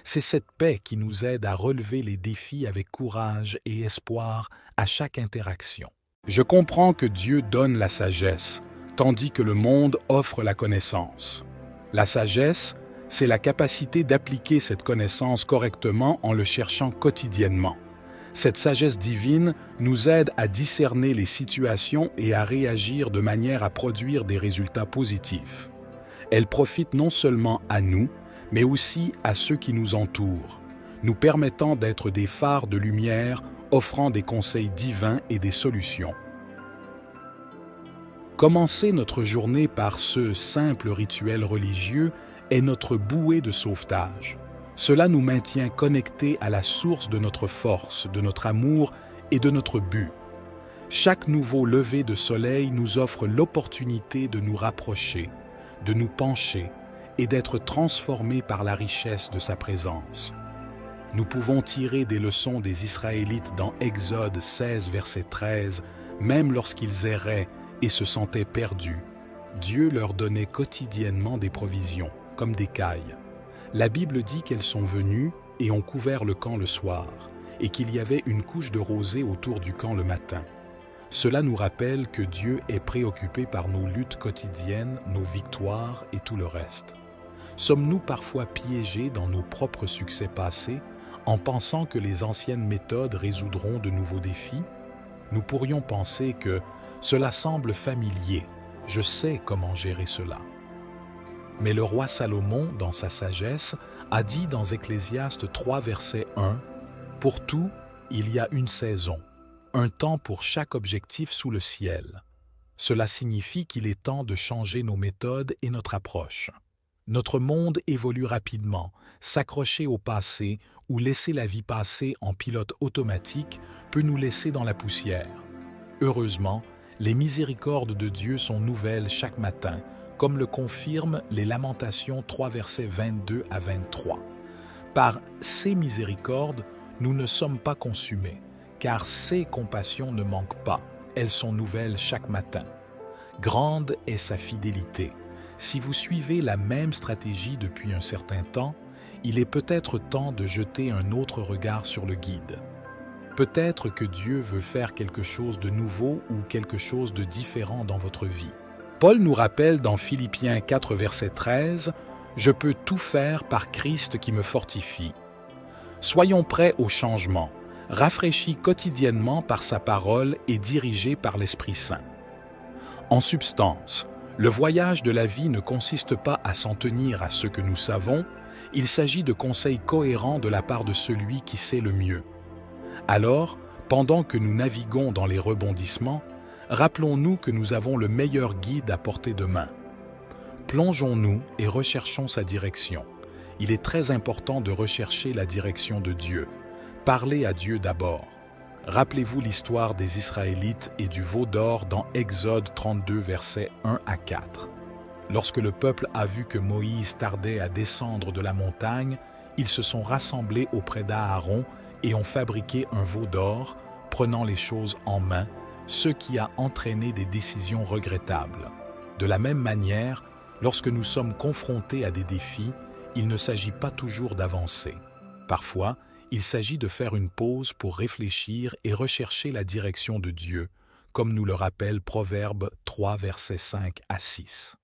C'est cette paix qui nous aide à relever les défis avec courage et espoir à chaque interaction. Je comprends que Dieu donne la sagesse, tandis que le monde offre la connaissance. La sagesse, c'est la capacité d'appliquer cette connaissance correctement en le cherchant quotidiennement. Cette sagesse divine nous aide à discerner les situations et à réagir de manière à produire des résultats positifs. Elle profite non seulement à nous, mais aussi à ceux qui nous entourent, nous permettant d'être des phares de lumière, offrant des conseils divins et des solutions. Commencer notre journée par ce simple rituel religieux est notre bouée de sauvetage. Cela nous maintient connectés à la source de notre force, de notre amour et de notre but. Chaque nouveau lever de soleil nous offre l'opportunité de nous rapprocher, de nous pencher et d'être transformés par la richesse de sa présence. Nous pouvons tirer des leçons des Israélites dans Exode 16, verset 13, même lorsqu'ils erraient et se sentaient perdus. Dieu leur donnait quotidiennement des provisions, comme des cailles. La Bible dit qu'elles sont venues et ont couvert le camp le soir, et qu'il y avait une couche de rosée autour du camp le matin. Cela nous rappelle que Dieu est préoccupé par nos luttes quotidiennes, nos victoires et tout le reste. Sommes-nous parfois piégés dans nos propres succès passés en pensant que les anciennes méthodes résoudront de nouveaux défis? Nous pourrions penser que cela semble familier, je sais comment gérer cela. Mais le roi Salomon, dans sa sagesse, a dit dans Ecclésiaste 3, verset 1, « Pour tout, il y a une saison, un temps pour chaque objectif sous le ciel. » Cela signifie qu'il est temps de changer nos méthodes et notre approche. Notre monde évolue rapidement, s'accrocher au passé ou laisser la vie passer en pilote automatique peut nous laisser dans la poussière. Heureusement, les miséricordes de Dieu sont nouvelles chaque matin, comme le confirment les Lamentations 3, versets 22 à 23. Par ses miséricordes, nous ne sommes pas consumés, car ses compassions ne manquent pas, elles sont nouvelles chaque matin. Grande est sa fidélité. Si vous suivez la même stratégie depuis un certain temps, il est peut-être temps de jeter un autre regard sur le guide. Peut-être que Dieu veut faire quelque chose de nouveau ou quelque chose de différent dans votre vie. Paul nous rappelle dans Philippiens 4, verset 13, « Je peux tout faire par Christ qui me fortifie. » Soyons prêts au changement, rafraîchis quotidiennement par sa parole et dirigés par l'Esprit Saint. En substance, le voyage de la vie ne consiste pas à s'en tenir à ce que nous savons, il s'agit de conseils cohérents de la part de celui qui sait le mieux. Alors, pendant que nous naviguons dans les rebondissements, rappelons-nous que nous avons le meilleur guide à portée de main. Plongeons-nous et recherchons sa direction. Il est très important de rechercher la direction de Dieu. Parlez à Dieu d'abord. Rappelez-vous l'histoire des Israélites et du veau d'or dans Exode 32, versets 1 à 4. Lorsque le peuple a vu que Moïse tardait à descendre de la montagne, ils se sont rassemblés auprès d'Aaron et ont fabriqué un veau d'or, prenant les choses en main, ce qui a entraîné des décisions regrettables. De la même manière, lorsque nous sommes confrontés à des défis, il ne s'agit pas toujours d'avancer. Parfois, il s'agit de faire une pause pour réfléchir et rechercher la direction de Dieu, comme nous le rappelle Proverbe 3, versets 5 à 6.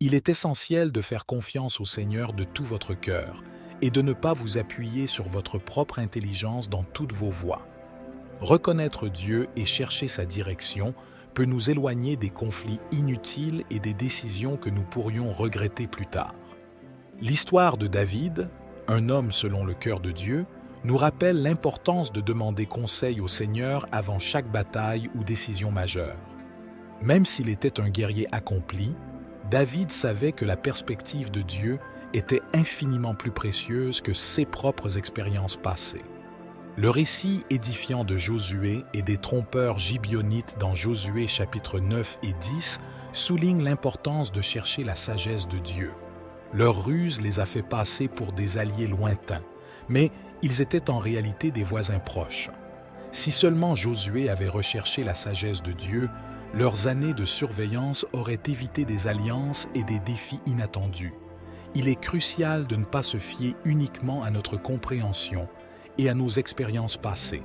Il est essentiel de faire confiance au Seigneur de tout votre cœur et de ne pas vous appuyer sur votre propre intelligence dans toutes vos voies. Reconnaître Dieu et chercher sa direction peut nous éloigner des conflits inutiles et des décisions que nous pourrions regretter plus tard. L'histoire de David, un homme selon le cœur de Dieu, nous rappelle l'importance de demander conseil au Seigneur avant chaque bataille ou décision majeure. Même s'il était un guerrier accompli, David savait que la perspective de Dieu était infiniment plus précieuse que ses propres expériences passées. Le récit édifiant de Josué et des trompeurs gibeonites dans Josué chapitres 9 et 10 souligne l'importance de chercher la sagesse de Dieu. Leur ruse les a fait passer pour des alliés lointains, mais ils étaient en réalité des voisins proches. Si seulement Josué avait recherché la sagesse de Dieu, leurs années de surveillance auraient évité des alliances et des défis inattendus. Il est crucial de ne pas se fier uniquement à notre compréhension et à nos expériences passées.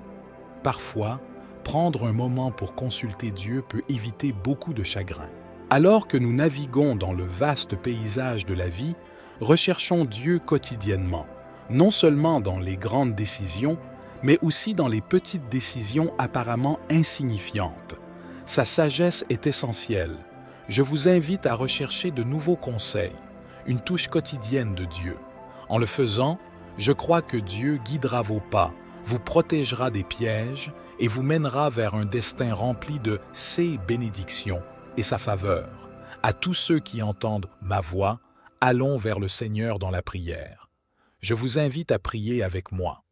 Parfois, prendre un moment pour consulter Dieu peut éviter beaucoup de chagrin. Alors que nous naviguons dans le vaste paysage de la vie, recherchons Dieu quotidiennement, non seulement dans les grandes décisions, mais aussi dans les petites décisions apparemment insignifiantes. Sa sagesse est essentielle. Je vous invite à rechercher de nouveaux conseils, une touche quotidienne de Dieu. En le faisant, je crois que Dieu guidera vos pas, vous protégera des pièges et vous mènera vers un destin rempli de ses bénédictions et sa faveur. À tous ceux qui entendent ma voix, allons vers le Seigneur dans la prière. Je vous invite à prier avec moi.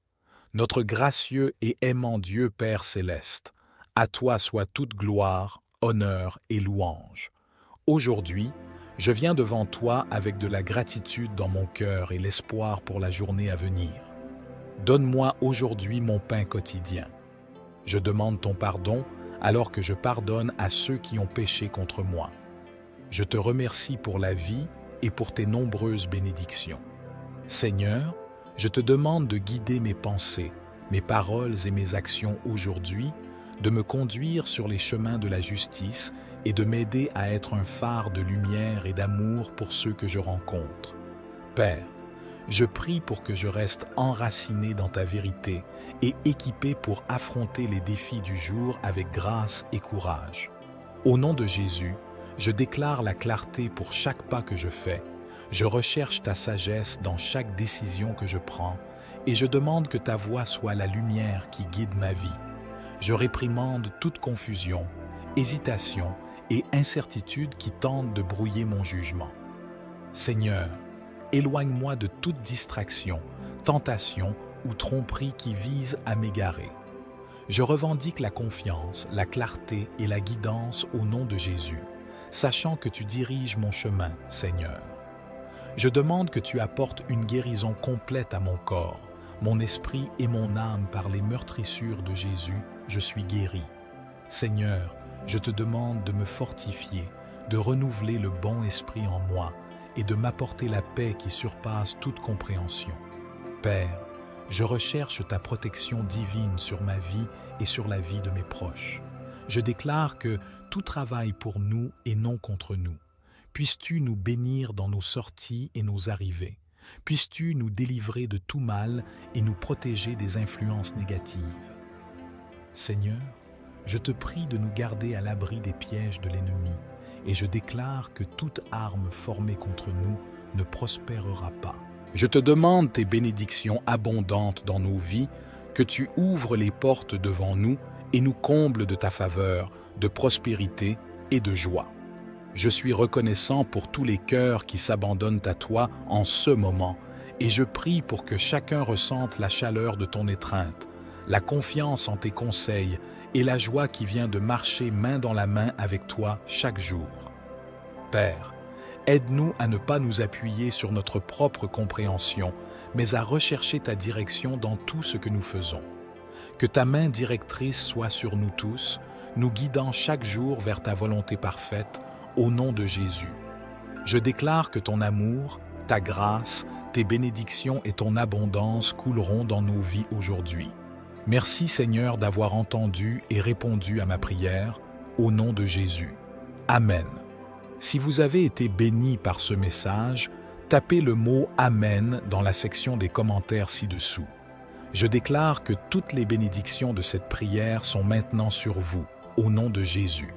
Notre gracieux et aimant Dieu Père céleste, à toi soit toute gloire, honneur et louange. Aujourd'hui, je viens devant toi avec de la gratitude dans mon cœur et l'espoir pour la journée à venir. Donne-moi aujourd'hui mon pain quotidien. Je demande ton pardon alors que je pardonne à ceux qui ont péché contre moi. Je te remercie pour la vie et pour tes nombreuses bénédictions. Seigneur, je te demande de guider mes pensées, mes paroles et mes actions aujourd'hui, de me conduire sur les chemins de la justice et de m'aider à être un phare de lumière et d'amour pour ceux que je rencontre. Père, je prie pour que je reste enraciné dans ta vérité et équipé pour affronter les défis du jour avec grâce et courage. Au nom de Jésus, je déclare la clarté pour chaque pas que je fais. Je recherche ta sagesse dans chaque décision que je prends et je demande que ta voix soit la lumière qui guide ma vie. Je réprimande toute confusion, hésitation et incertitude qui tentent de brouiller mon jugement. Seigneur, éloigne-moi de toute distraction, tentation ou tromperie qui vise à m'égarer. Je revendique la confiance, la clarté et la guidance au nom de Jésus, sachant que tu diriges mon chemin, Seigneur. Je demande que tu apportes une guérison complète à mon corps, mon esprit et mon âme par les meurtrissures de Jésus, je suis guéri. Seigneur, je te demande de me fortifier, de renouveler le bon esprit en moi et de m'apporter la paix qui surpasse toute compréhension. Père, je recherche ta protection divine sur ma vie et sur la vie de mes proches. Je déclare que tout travaille pour nous et non contre nous. Puisses-tu nous bénir dans nos sorties et nos arrivées. Puisses-tu nous délivrer de tout mal et nous protéger des influences négatives. Seigneur, je te prie de nous garder à l'abri des pièges de l'ennemi et je déclare que toute arme formée contre nous ne prospérera pas. Je te demande tes bénédictions abondantes dans nos vies, que tu ouvres les portes devant nous et nous combles de ta faveur, de prospérité et de joie. Je suis reconnaissant pour tous les cœurs qui s'abandonnent à toi en ce moment et je prie pour que chacun ressente la chaleur de ton étreinte, la confiance en tes conseils et la joie qui vient de marcher main dans la main avec toi chaque jour. Père, aide-nous à ne pas nous appuyer sur notre propre compréhension, mais à rechercher ta direction dans tout ce que nous faisons. Que ta main directrice soit sur nous tous, nous guidant chaque jour vers ta volonté parfaite, au nom de Jésus. Je déclare que ton amour, ta grâce, tes bénédictions et ton abondance couleront dans nos vies aujourd'hui. Merci Seigneur d'avoir entendu et répondu à ma prière, au nom de Jésus. Amen. Si vous avez été béni par ce message, tapez le mot « Amen » dans la section des commentaires ci-dessous. Je déclare que toutes les bénédictions de cette prière sont maintenant sur vous, au nom de Jésus.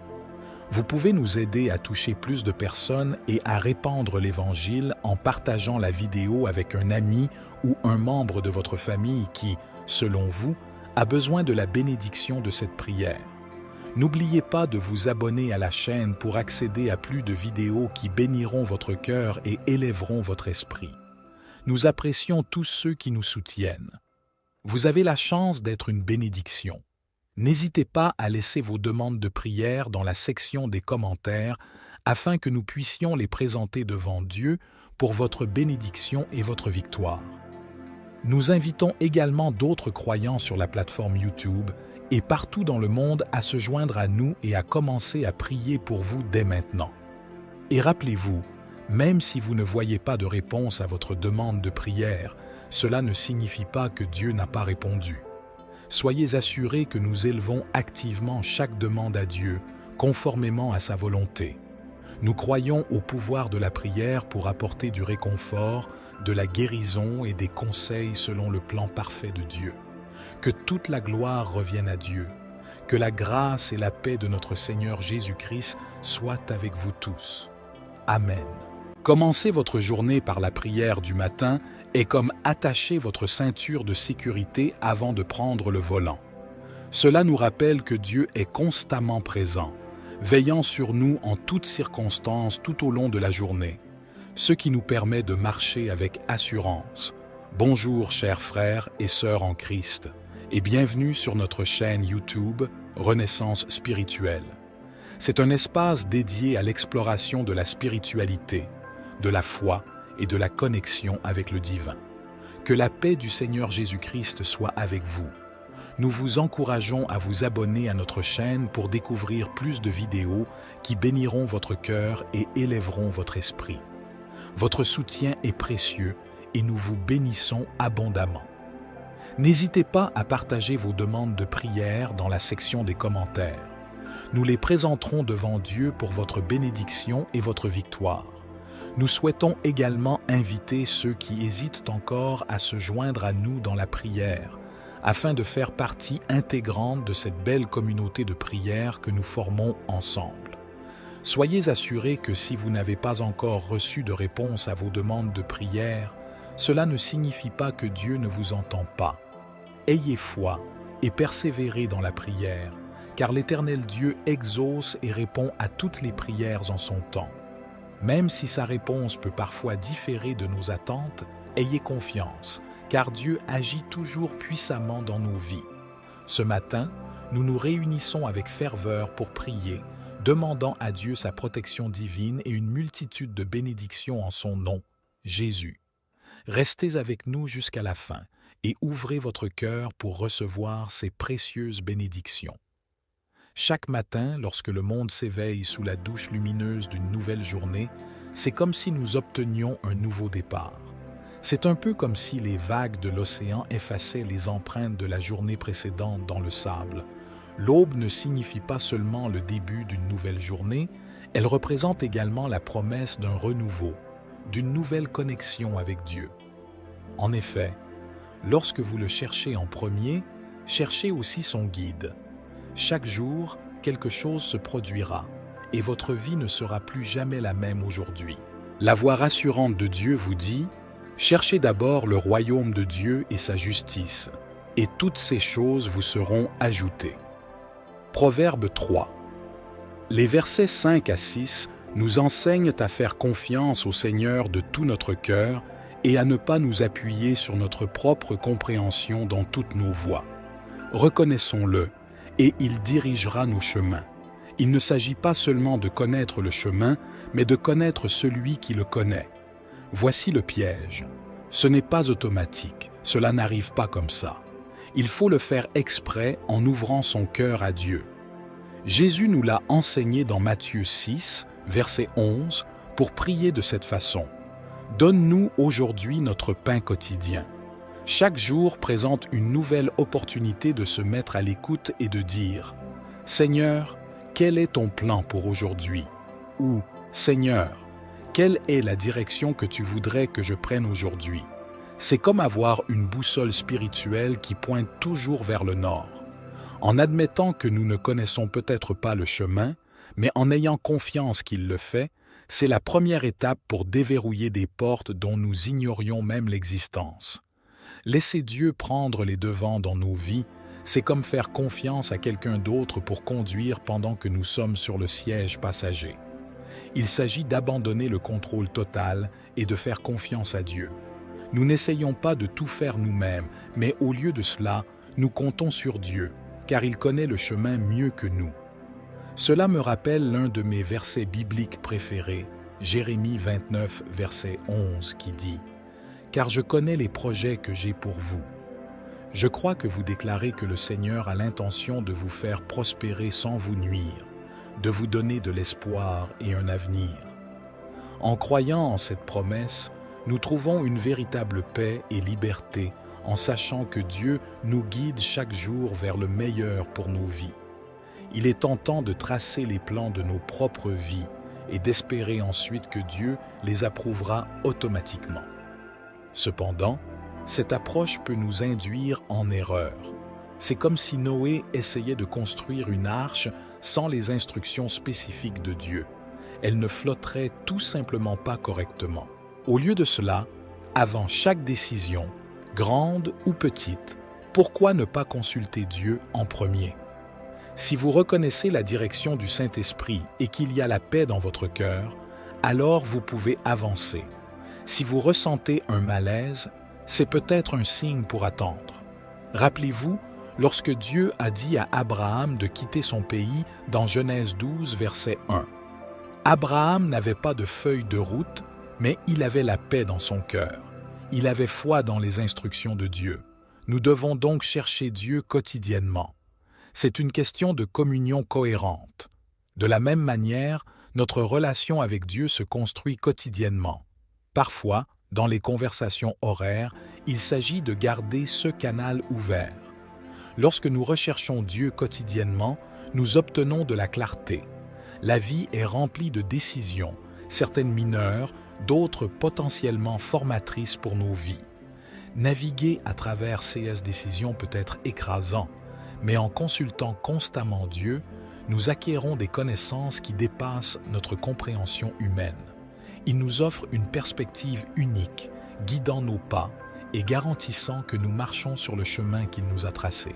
Vous pouvez nous aider à toucher plus de personnes et à répandre l'Évangile en partageant la vidéo avec un ami ou un membre de votre famille qui, selon vous, a besoin de la bénédiction de cette prière. N'oubliez pas de vous abonner à la chaîne pour accéder à plus de vidéos qui béniront votre cœur et élèveront votre esprit. Nous apprécions tous ceux qui nous soutiennent. Vous avez la chance d'être une bénédiction. N'hésitez pas à laisser vos demandes de prière dans la section des commentaires afin que nous puissions les présenter devant Dieu pour votre bénédiction et votre victoire. Nous invitons également d'autres croyants sur la plateforme YouTube et partout dans le monde à se joindre à nous et à commencer à prier pour vous dès maintenant. Et rappelez-vous, même si vous ne voyez pas de réponse à votre demande de prière, cela ne signifie pas que Dieu n'a pas répondu. Soyez assurés que nous élevons activement chaque demande à Dieu, conformément à sa volonté. Nous croyons au pouvoir de la prière pour apporter du réconfort, de la guérison et des conseils selon le plan parfait de Dieu. Que toute la gloire revienne à Dieu. Que la grâce et la paix de notre Seigneur Jésus-Christ soient avec vous tous. Amen. Commencez votre journée par la prière du matin et comme attacher votre ceinture de sécurité avant de prendre le volant. Cela nous rappelle que Dieu est constamment présent, veillant sur nous en toutes circonstances tout au long de la journée, ce qui nous permet de marcher avec assurance. Bonjour chers frères et sœurs en Christ, et bienvenue sur notre chaîne YouTube Renaissance spirituelle. C'est un espace dédié à l'exploration de la spiritualité, de la foi et de la connexion avec le divin. Que la paix du Seigneur Jésus-Christ soit avec vous. Nous vous encourageons à vous abonner à notre chaîne pour découvrir plus de vidéos qui béniront votre cœur et élèveront votre esprit. Votre soutien est précieux et nous vous bénissons abondamment. N'hésitez pas à partager vos demandes de prière dans la section des commentaires. Nous les présenterons devant Dieu pour votre bénédiction et votre victoire. Nous souhaitons également inviter ceux qui hésitent encore à se joindre à nous dans la prière, afin de faire partie intégrante de cette belle communauté de prière que nous formons ensemble. Soyez assurés que si vous n'avez pas encore reçu de réponse à vos demandes de prière, cela ne signifie pas que Dieu ne vous entend pas. Ayez foi et persévérez dans la prière, car l'Éternel Dieu exauce et répond à toutes les prières en son temps. Même si sa réponse peut parfois différer de nos attentes, ayez confiance, car Dieu agit toujours puissamment dans nos vies. Ce matin, nous nous réunissons avec ferveur pour prier, demandant à Dieu sa protection divine et une multitude de bénédictions en son nom, Jésus. Restez avec nous jusqu'à la fin et ouvrez votre cœur pour recevoir ces précieuses bénédictions. Chaque matin, lorsque le monde s'éveille sous la douche lumineuse d'une nouvelle journée, c'est comme si nous obtenions un nouveau départ. C'est un peu comme si les vagues de l'océan effaçaient les empreintes de la journée précédente dans le sable. L'aube ne signifie pas seulement le début d'une nouvelle journée, elle représente également la promesse d'un renouveau, d'une nouvelle connexion avec Dieu. En effet, lorsque vous le cherchez en premier, cherchez aussi son guide. Chaque jour, quelque chose se produira et votre vie ne sera plus jamais la même aujourd'hui. La voix rassurante de Dieu vous dit « Cherchez d'abord le royaume de Dieu et sa justice, et toutes ces choses vous seront ajoutées. » Proverbe 3. Les versets 5 à 6 nous enseignent à faire confiance au Seigneur de tout notre cœur et à ne pas nous appuyer sur notre propre compréhension dans toutes nos voies. Reconnaissons-le, et il dirigera nos chemins. Il ne s'agit pas seulement de connaître le chemin, mais de connaître celui qui le connaît. Voici le piège. Ce n'est pas automatique, cela n'arrive pas comme ça. Il faut le faire exprès en ouvrant son cœur à Dieu. Jésus nous l'a enseigné dans Matthieu 6, verset 11, pour prier de cette façon. « Donne-nous aujourd'hui notre pain quotidien. » Chaque jour présente une nouvelle opportunité de se mettre à l'écoute et de dire « Seigneur, quel est ton plan pour aujourd'hui ?» ou « Seigneur, quelle est la direction que tu voudrais que je prenne aujourd'hui ?» C'est comme avoir une boussole spirituelle qui pointe toujours vers le nord. En admettant que nous ne connaissons peut-être pas le chemin, mais en ayant confiance qu'il le fait, c'est la première étape pour déverrouiller des portes dont nous ignorions même l'existence. Laisser Dieu prendre les devants dans nos vies, c'est comme faire confiance à quelqu'un d'autre pour conduire pendant que nous sommes sur le siège passager. Il s'agit d'abandonner le contrôle total et de faire confiance à Dieu. Nous n'essayons pas de tout faire nous-mêmes, mais au lieu de cela, nous comptons sur Dieu, car il connaît le chemin mieux que nous. Cela me rappelle l'un de mes versets bibliques préférés, Jérémie 29, verset 11, qui dit « car je connais les projets que j'ai pour vous. Je crois que vous déclarez que le Seigneur a l'intention de vous faire prospérer sans vous nuire, de vous donner de l'espoir et un avenir. En croyant en cette promesse, nous trouvons une véritable paix et liberté en sachant que Dieu nous guide chaque jour vers le meilleur pour nos vies. Il est tentant de tracer les plans de nos propres vies et d'espérer ensuite que Dieu les approuvera automatiquement. Cependant, cette approche peut nous induire en erreur. C'est comme si Noé essayait de construire une arche sans les instructions spécifiques de Dieu. Elle ne flotterait tout simplement pas correctement. Au lieu de cela, avant chaque décision, grande ou petite, pourquoi ne pas consulter Dieu en premier? Si vous reconnaissez la direction du Saint-Esprit et qu'il y a la paix dans votre cœur, alors vous pouvez avancer. Si vous ressentez un malaise, c'est peut-être un signe pour attendre. Rappelez-vous, lorsque Dieu a dit à Abraham de quitter son pays dans Genèse 12, verset 1. Abraham n'avait pas de feuille de route, mais il avait la paix dans son cœur. Il avait foi dans les instructions de Dieu. Nous devons donc chercher Dieu quotidiennement. C'est une question de communion cohérente. De la même manière, notre relation avec Dieu se construit quotidiennement. Parfois, dans les conversations horaires, il s'agit de garder ce canal ouvert. Lorsque nous recherchons Dieu quotidiennement, nous obtenons de la clarté. La vie est remplie de décisions, certaines mineures, d'autres potentiellement formatrices pour nos vies. Naviguer à travers ces décisions peut être écrasant, mais en consultant constamment Dieu, nous acquérons des connaissances qui dépassent notre compréhension humaine. Il nous offre une perspective unique, guidant nos pas et garantissant que nous marchons sur le chemin qu'il nous a tracé.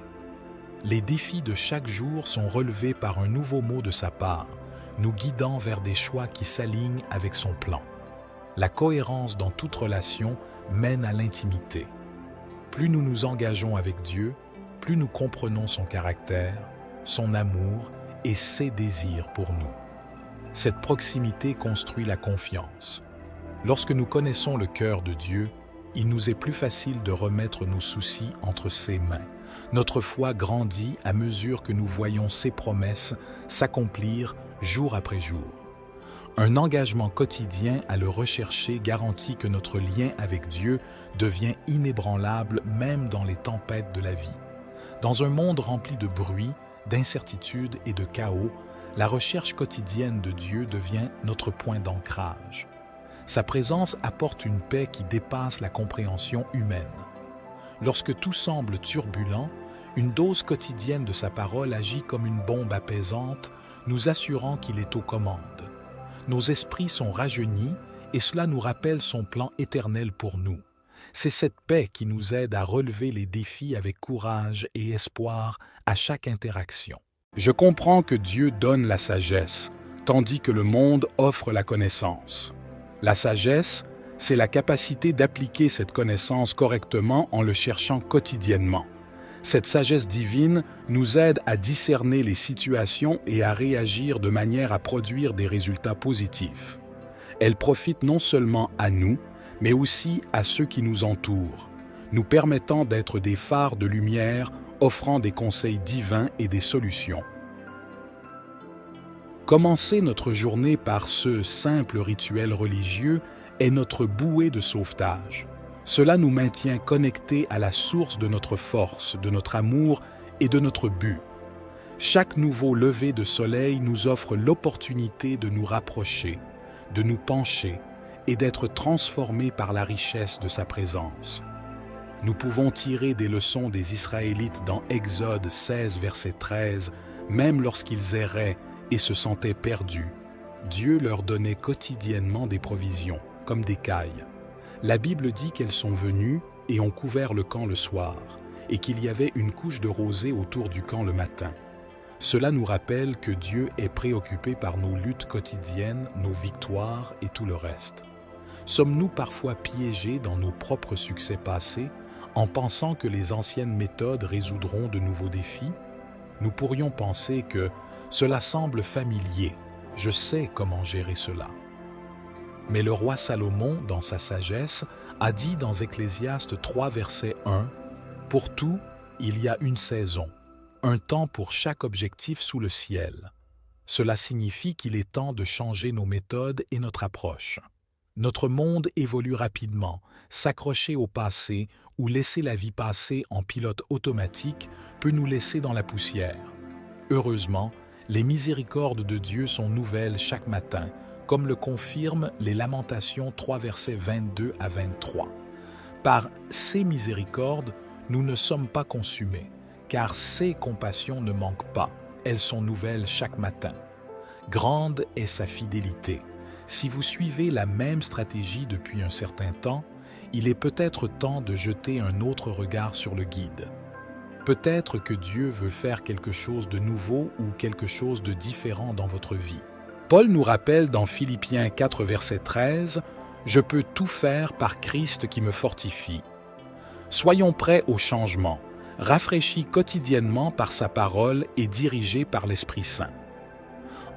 Les défis de chaque jour sont relevés par un nouveau mot de sa part, nous guidant vers des choix qui s'alignent avec son plan. La cohérence dans toute relation mène à l'intimité. Plus nous nous engageons avec Dieu, plus nous comprenons son caractère, son amour et ses désirs pour nous. Cette proximité construit la confiance. Lorsque nous connaissons le cœur de Dieu, il nous est plus facile de remettre nos soucis entre ses mains. Notre foi grandit à mesure que nous voyons ses promesses s'accomplir jour après jour. Un engagement quotidien à le rechercher garantit que notre lien avec Dieu devient inébranlable même dans les tempêtes de la vie. Dans un monde rempli de bruit, d'incertitude et de chaos, la recherche quotidienne de Dieu devient notre point d'ancrage. Sa présence apporte une paix qui dépasse la compréhension humaine. Lorsque tout semble turbulent, une dose quotidienne de sa parole agit comme une bombe apaisante, nous assurant qu'il est aux commandes. Nos esprits sont rajeunis et cela nous rappelle son plan éternel pour nous. C'est cette paix qui nous aide à relever les défis avec courage et espoir à chaque interaction. Je comprends que Dieu donne la sagesse, tandis que le monde offre la connaissance. La sagesse, c'est la capacité d'appliquer cette connaissance correctement en le cherchant quotidiennement. Cette sagesse divine nous aide à discerner les situations et à réagir de manière à produire des résultats positifs. Elle profite non seulement à nous, mais aussi à ceux qui nous entourent, nous permettant d'être des phares de lumière, offrant des conseils divins et des solutions. Commencer notre journée par ce simple rituel religieux est notre bouée de sauvetage. Cela nous maintient connectés à la source de notre force, de notre amour et de notre but. Chaque nouveau lever de soleil nous offre l'opportunité de nous rapprocher, de nous pencher et d'être transformés par la richesse de sa présence. Nous pouvons tirer des leçons des Israélites dans Exode 16, verset 13, même lorsqu'ils erraient et se sentaient perdus. Dieu leur donnait quotidiennement des provisions, comme des cailles. La Bible dit qu'elles sont venues et ont couvert le camp le soir, et qu'il y avait une couche de rosée autour du camp le matin. Cela nous rappelle que Dieu est préoccupé par nos luttes quotidiennes, nos victoires et tout le reste. Sommes-nous parfois piégés dans nos propres succès passés, en pensant que les anciennes méthodes résoudront de nouveaux défis? Nous pourrions penser que cela semble familier, je sais comment gérer cela. Mais le roi Salomon, dans sa sagesse, a dit dans Ecclésiaste 3, verset 1, « Pour tout, il y a une saison, un temps pour chaque objectif sous le ciel. » Cela signifie qu'il est temps de changer nos méthodes et notre approche. Notre monde évolue rapidement. S'accrocher au passé ou laisser la vie passer en pilote automatique peut nous laisser dans la poussière. Heureusement, les miséricordes de Dieu sont nouvelles chaque matin, comme le confirment les Lamentations 3 versets 22 à 23. Par ses miséricordes, nous ne sommes pas consumés, car ses compassions ne manquent pas, elles sont nouvelles chaque matin. Grande est sa fidélité. Si vous suivez la même stratégie depuis un certain temps, il est peut-être temps de jeter un autre regard sur le guide. Peut-être que Dieu veut faire quelque chose de nouveau ou quelque chose de différent dans votre vie. Paul nous rappelle dans Philippiens 4, verset 13, « Je peux tout faire par Christ qui me fortifie. » Soyons prêts au changement, rafraîchis quotidiennement par sa parole et dirigés par l'Esprit Saint.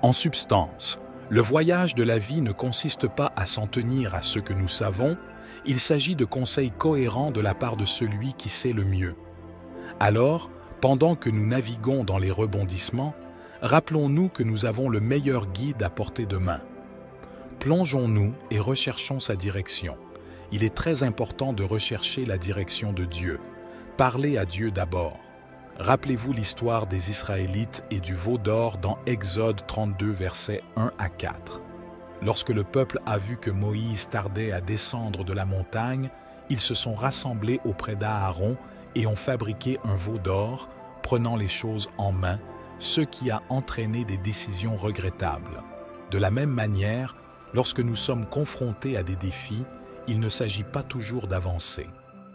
En substance, le voyage de la vie ne consiste pas à s'en tenir à ce que nous savons, il s'agit de conseils cohérents de la part de celui qui sait le mieux. Alors, pendant que nous naviguons dans les rebondissements, rappelons-nous que nous avons le meilleur guide à portée de main. Plongeons-nous et recherchons sa direction. Il est très important de rechercher la direction de Dieu. Parlez à Dieu d'abord. Rappelez-vous l'histoire des Israélites et du veau d'or dans Exode 32, versets 1 à 4. Lorsque le peuple a vu que Moïse tardait à descendre de la montagne, ils se sont rassemblés auprès d'Aaron et ont fabriqué un veau d'or, prenant les choses en main, ce qui a entraîné des décisions regrettables. De la même manière, lorsque nous sommes confrontés à des défis, il ne s'agit pas toujours d'avancer.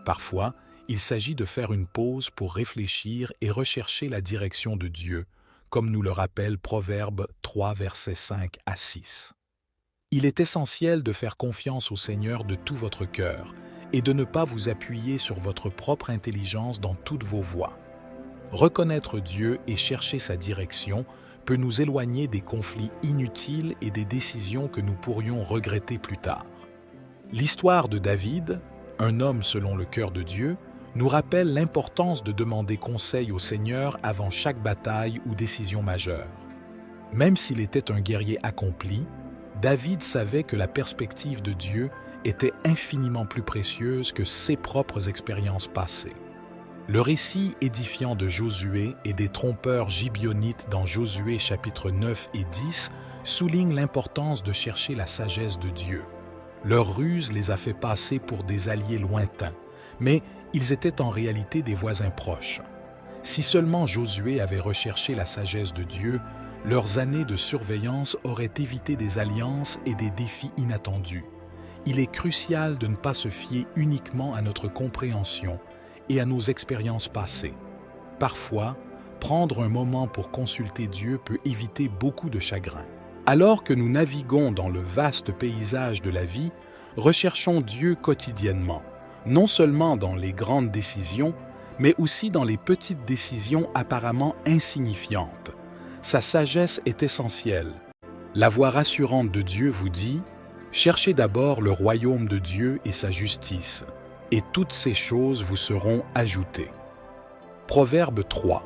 Parfois, il s'agit de faire une pause pour réfléchir et rechercher la direction de Dieu, comme nous le rappelle Proverbe 3, versets 5 à 6. Il est essentiel de faire confiance au Seigneur de tout votre cœur et de ne pas vous appuyer sur votre propre intelligence dans toutes vos voies. Reconnaître Dieu et chercher sa direction peut nous éloigner des conflits inutiles et des décisions que nous pourrions regretter plus tard. L'histoire de David, un homme selon le cœur de Dieu, nous rappelle l'importance de demander conseil au Seigneur avant chaque bataille ou décision majeure. Même s'il était un guerrier accompli, David savait que la perspective de Dieu était infiniment plus précieuse que ses propres expériences passées. Le récit édifiant de Josué et des trompeurs gibeonites dans Josué chapitres 9 et 10 souligne l'importance de chercher la sagesse de Dieu. Leur ruse les a fait passer pour des alliés lointains, mais ils étaient en réalité des voisins proches. Si seulement Josué avait recherché la sagesse de Dieu, leurs années de surveillance auraient évité des alliances et des défis inattendus. Il est crucial de ne pas se fier uniquement à notre compréhension et à nos expériences passées. Parfois, prendre un moment pour consulter Dieu peut éviter beaucoup de chagrin. Alors que nous naviguons dans le vaste paysage de la vie, recherchons Dieu quotidiennement, non seulement dans les grandes décisions, mais aussi dans les petites décisions apparemment insignifiantes. Sa sagesse est essentielle. La voix rassurante de Dieu vous dit « Cherchez d'abord le royaume de Dieu et sa justice, et toutes ces choses vous seront ajoutées. » Proverbe 3.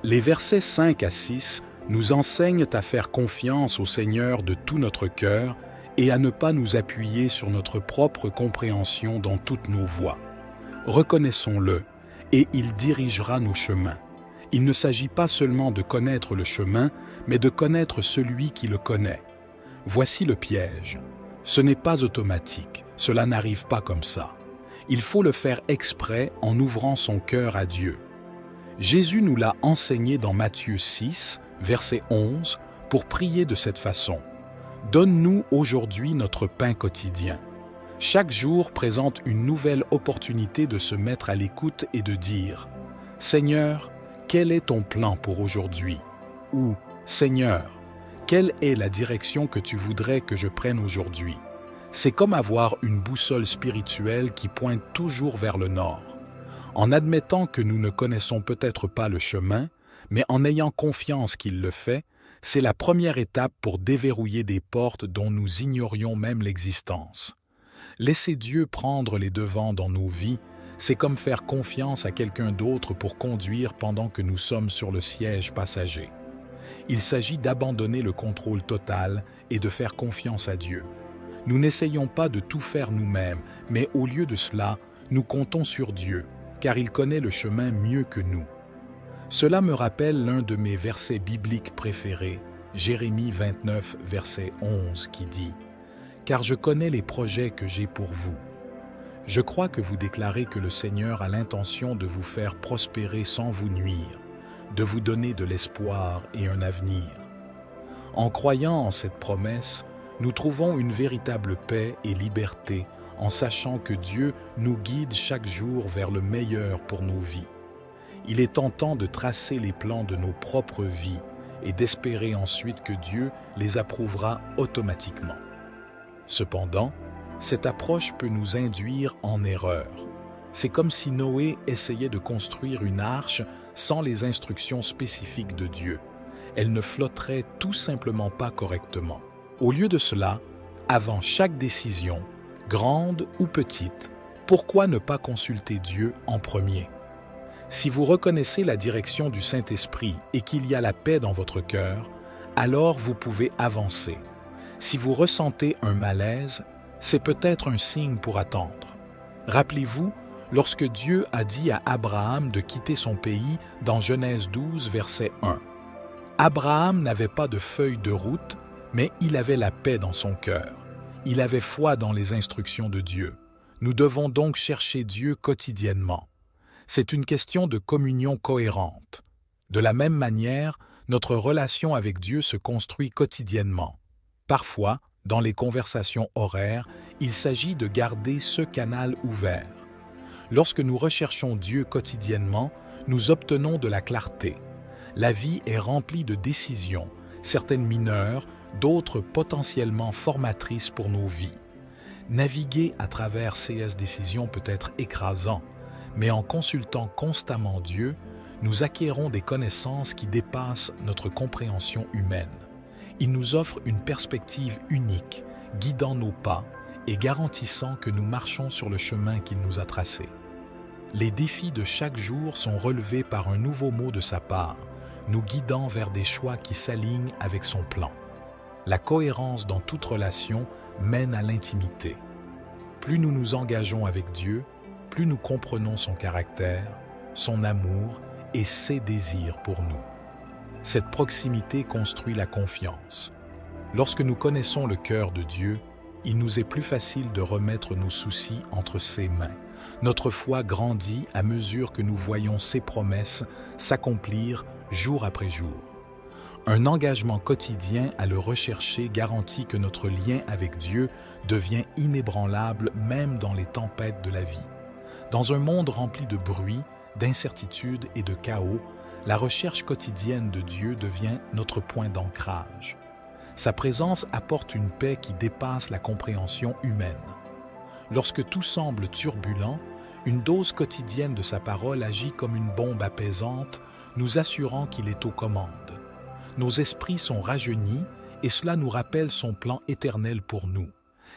Les versets 5 à 6 nous enseignent à faire confiance au Seigneur de tout notre cœur et à ne pas nous appuyer sur notre propre compréhension dans toutes nos voies. Reconnaissons-le, et il dirigera nos chemins. Il ne s'agit pas seulement de connaître le chemin, mais de connaître celui qui le connaît. Voici le piège. Ce n'est pas automatique, cela n'arrive pas comme ça. Il faut le faire exprès en ouvrant son cœur à Dieu. Jésus nous l'a enseigné dans Matthieu 6, verset 11, pour prier de cette façon. « Donne-nous aujourd'hui notre pain quotidien. » Chaque jour présente une nouvelle opportunité de se mettre à l'écoute et de dire « Seigneur, quel est ton plan pour aujourd'hui ?» ou « Seigneur, quelle est la direction que tu voudrais que je prenne aujourd'hui ?» C'est comme avoir une boussole spirituelle qui pointe toujours vers le nord. En admettant que nous ne connaissons peut-être pas le chemin, mais en ayant confiance qu'il le fait, C'est la première étape pour déverrouiller des portes dont nous ignorions même l'existence. Laisser Dieu prendre les devants dans nos vies, c'est comme faire confiance à quelqu'un d'autre pour conduire pendant que nous sommes sur le siège passager. Il s'agit d'abandonner le contrôle total et de faire confiance à Dieu. Nous n'essayons pas de tout faire nous-mêmes, mais au lieu de cela, nous comptons sur Dieu, car il connaît le chemin mieux que nous. Cela me rappelle l'un de mes versets bibliques préférés, Jérémie 29, verset 11, qui dit « Car je connais les projets que j'ai pour vous. » Je crois que vous déclarez que le Seigneur a l'intention de vous faire prospérer sans vous nuire, de vous donner de l'espoir et un avenir. En croyant en cette promesse, nous trouvons une véritable paix et liberté en sachant que Dieu nous guide chaque jour vers le meilleur pour nos vies. Il est tentant de tracer les plans de nos propres vies et d'espérer ensuite que Dieu les approuvera automatiquement. Cependant, cette approche peut nous induire en erreur. C'est comme si Noé essayait de construire une arche sans les instructions spécifiques de Dieu. Elle ne flotterait tout simplement pas correctement. Au lieu de cela, avant chaque décision, grande ou petite, pourquoi ne pas consulter Dieu en premier? Si vous reconnaissez la direction du Saint-Esprit et qu'il y a la paix dans votre cœur, alors vous pouvez avancer. Si vous ressentez un malaise, c'est peut-être un signe pour attendre. Rappelez-vous, lorsque Dieu a dit à Abraham de quitter son pays dans Genèse 12, verset 1. Abraham n'avait pas de feuille de route, mais il avait la paix dans son cœur. Il avait foi dans les instructions de Dieu. Nous devons donc chercher Dieu quotidiennement. C'est une question de communion cohérente. De la même manière, notre relation avec Dieu se construit quotidiennement. Parfois, dans les conversations horaires, il s'agit de garder ce canal ouvert. Lorsque nous recherchons Dieu quotidiennement, nous obtenons de la clarté. La vie est remplie de décisions, certaines mineures, d'autres potentiellement formatrices pour nos vies. Naviguer à travers ces décisions peut être écrasant, mais en consultant constamment Dieu, nous acquérons des connaissances qui dépassent notre compréhension humaine. Il nous offre une perspective unique, guidant nos pas et garantissant que nous marchons sur le chemin qu'il nous a tracé. Les défis de chaque jour sont relevés par un nouveau mot de sa part, nous guidant vers des choix qui s'alignent avec son plan. La cohérence dans toute relation mène à l'intimité. Plus nous nous engageons avec Dieu, plus nous comprenons son caractère, son amour et ses désirs pour nous. Cette proximité construit la confiance. Lorsque nous connaissons le cœur de Dieu, il nous est plus facile de remettre nos soucis entre ses mains. Notre foi grandit à mesure que nous voyons ses promesses s'accomplir jour après jour. Un engagement quotidien à le rechercher garantit que notre lien avec Dieu devient inébranlable même dans les tempêtes de la vie. Dans un monde rempli de bruit, d'incertitude et de chaos, la recherche quotidienne de Dieu devient notre point d'ancrage. Sa présence apporte une paix qui dépasse la compréhension humaine. Lorsque tout semble turbulent, une dose quotidienne de sa parole agit comme une bombe apaisante, nous assurant qu'il est aux commandes. Nos esprits sont rajeunis et cela nous rappelle son plan éternel pour nous.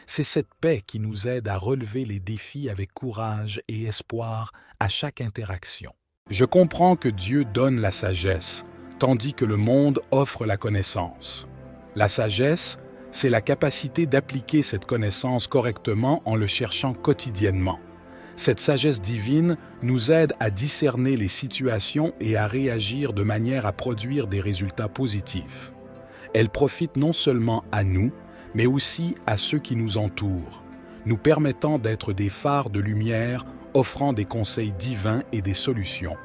C'est cette paix qui nous aide à relever les défis avec courage et espoir à chaque interaction. Je comprends que Dieu donne la sagesse, tandis que le monde offre la connaissance. La sagesse, c'est la capacité d'appliquer cette connaissance correctement en le cherchant quotidiennement. Cette sagesse divine nous aide à discerner les situations et à réagir de manière à produire des résultats positifs. Elle profite non seulement à nous, mais aussi à ceux qui nous entourent, nous permettant d'être des phares de lumière, offrant des conseils divins et des solutions.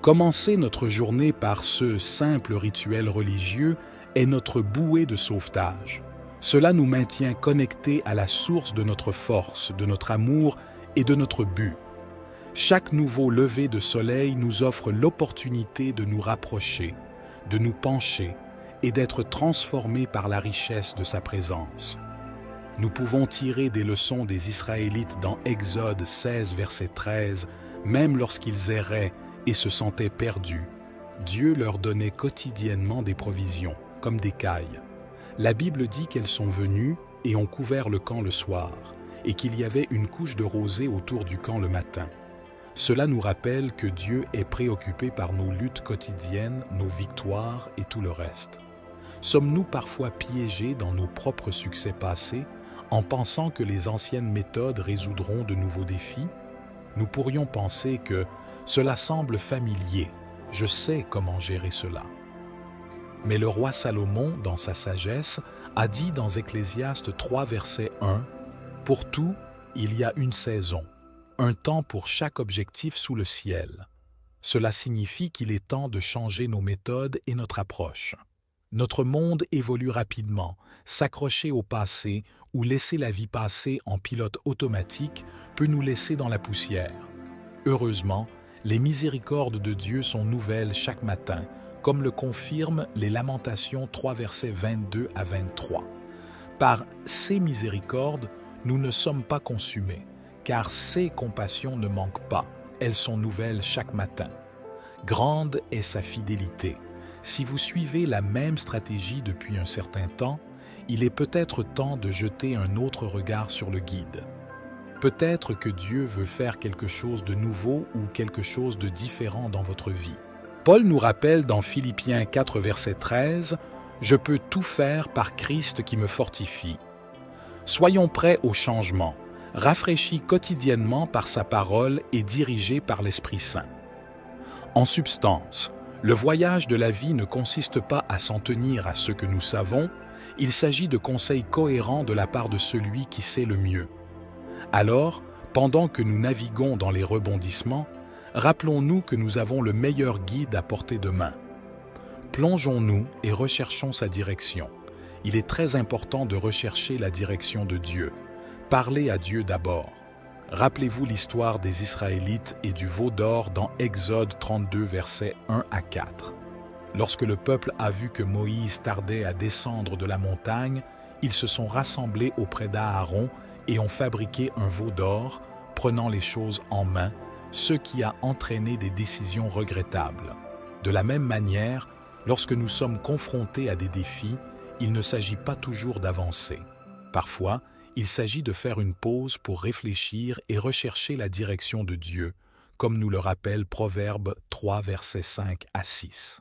Commencer notre journée par ce simple rituel religieux est notre bouée de sauvetage. Cela nous maintient connectés à la source de notre force, de notre amour et de notre but. Chaque nouveau lever de soleil nous offre l'opportunité de nous rapprocher, de nous pencher et d'être transformés par la richesse de sa présence. Nous pouvons tirer des leçons des Israélites dans Exode 16, verset 13, même lorsqu'ils erraient et se sentaient perdus. Dieu leur donnait quotidiennement des provisions, comme des cailles. La Bible dit qu'elles sont venues et ont couvert le camp le soir, et qu'il y avait une couche de rosée autour du camp le matin. Cela nous rappelle que Dieu est préoccupé par nos luttes quotidiennes, nos victoires et tout le reste. Sommes-nous parfois piégés dans nos propres succès passés en pensant que les anciennes méthodes résoudront de nouveaux défis? Nous pourrions penser que cela semble familier, je sais comment gérer cela. Mais le roi Salomon, dans sa sagesse, a dit dans Ecclésiaste 3, verset 1, « Pour tout, il y a une saison, un temps pour chaque objectif sous le ciel. » Cela signifie qu'il est temps de changer nos méthodes et notre approche. Notre monde évolue rapidement. S'accrocher au passé ou laisser la vie passer en pilote automatique peut nous laisser dans la poussière. Heureusement, les miséricordes de Dieu sont nouvelles chaque matin, comme le confirment les Lamentations 3 versets 22 à 23. Par ses miséricordes, nous ne sommes pas consumés, car ses compassions ne manquent pas, elles sont nouvelles chaque matin. Grande est sa fidélité. Si vous suivez la même stratégie depuis un certain temps, il est peut-être temps de jeter un autre regard sur le guide. Peut-être que Dieu veut faire quelque chose de nouveau ou quelque chose de différent dans votre vie. Paul nous rappelle dans Philippiens 4 verset 13 « Je peux tout faire par Christ qui me fortifie ». Soyons prêts au changement, rafraîchis quotidiennement par sa parole et dirigés par l'Esprit Saint. En substance, le voyage de la vie ne consiste pas à s'en tenir à ce que nous savons, il s'agit de conseils cohérents de la part de celui qui sait le mieux. Alors, pendant que nous naviguons dans les rebondissements, rappelons-nous que nous avons le meilleur guide à portée de main. Plongeons-nous et recherchons sa direction. Il est très important de rechercher la direction de Dieu. Parlez à Dieu d'abord. Rappelez-vous l'histoire des Israélites et du veau d'or dans Exode 32, versets 1 à 4. Lorsque le peuple a vu que Moïse tardait à descendre de la montagne, ils se sont rassemblés auprès d'Aaron et ont fabriqué un veau d'or, prenant les choses en main, ce qui a entraîné des décisions regrettables. De la même manière, lorsque nous sommes confrontés à des défis, il ne s'agit pas toujours d'avancer. Parfois, il s'agit de faire une pause pour réfléchir et rechercher la direction de Dieu, comme nous le rappelle Proverbe 3, versets 5 à 6.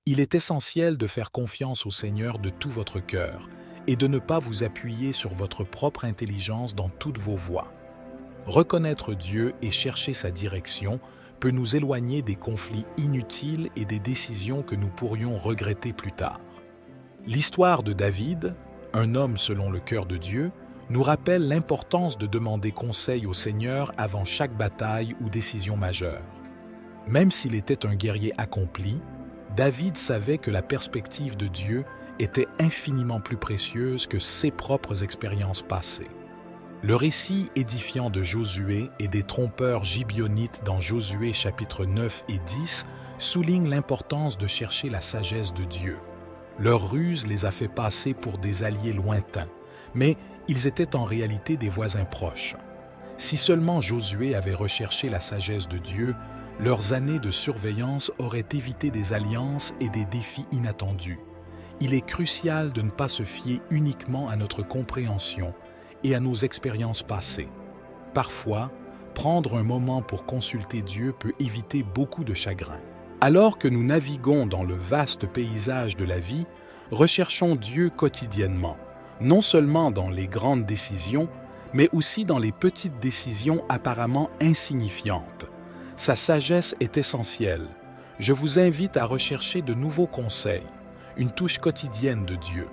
Il est essentiel de faire confiance au Seigneur de tout votre cœur et de ne pas vous appuyer sur votre propre intelligence dans toutes vos voies. Reconnaître Dieu et chercher sa direction peut nous éloigner des conflits inutiles et des décisions que nous pourrions regretter plus tard. L'histoire de David, un homme selon le cœur de Dieu, nous rappelle l'importance de demander conseil au Seigneur avant chaque bataille ou décision majeure. Même s'il était un guerrier accompli, David savait que la perspective de Dieu était infiniment plus précieuse que ses propres expériences passées. Le récit édifiant de Josué et des trompeurs gibeonites dans Josué chapitres 9 et 10 souligne l'importance de chercher la sagesse de Dieu. Leur ruse les a fait passer pour des alliés lointains, mais ils étaient en réalité des voisins proches. Si seulement Josué avait recherché la sagesse de Dieu, leurs années de surveillance auraient évité des alliances et des défis inattendus. Il est crucial de ne pas se fier uniquement à notre compréhension et à nos expériences passées. Parfois, prendre un moment pour consulter Dieu peut éviter beaucoup de chagrin. Alors que nous naviguons dans le vaste paysage de la vie, recherchons Dieu quotidiennement, non seulement dans les grandes décisions, mais aussi dans les petites décisions apparemment insignifiantes. Sa sagesse est essentielle. Je vous invite à rechercher de nouveaux conseils, une touche quotidienne de Dieu.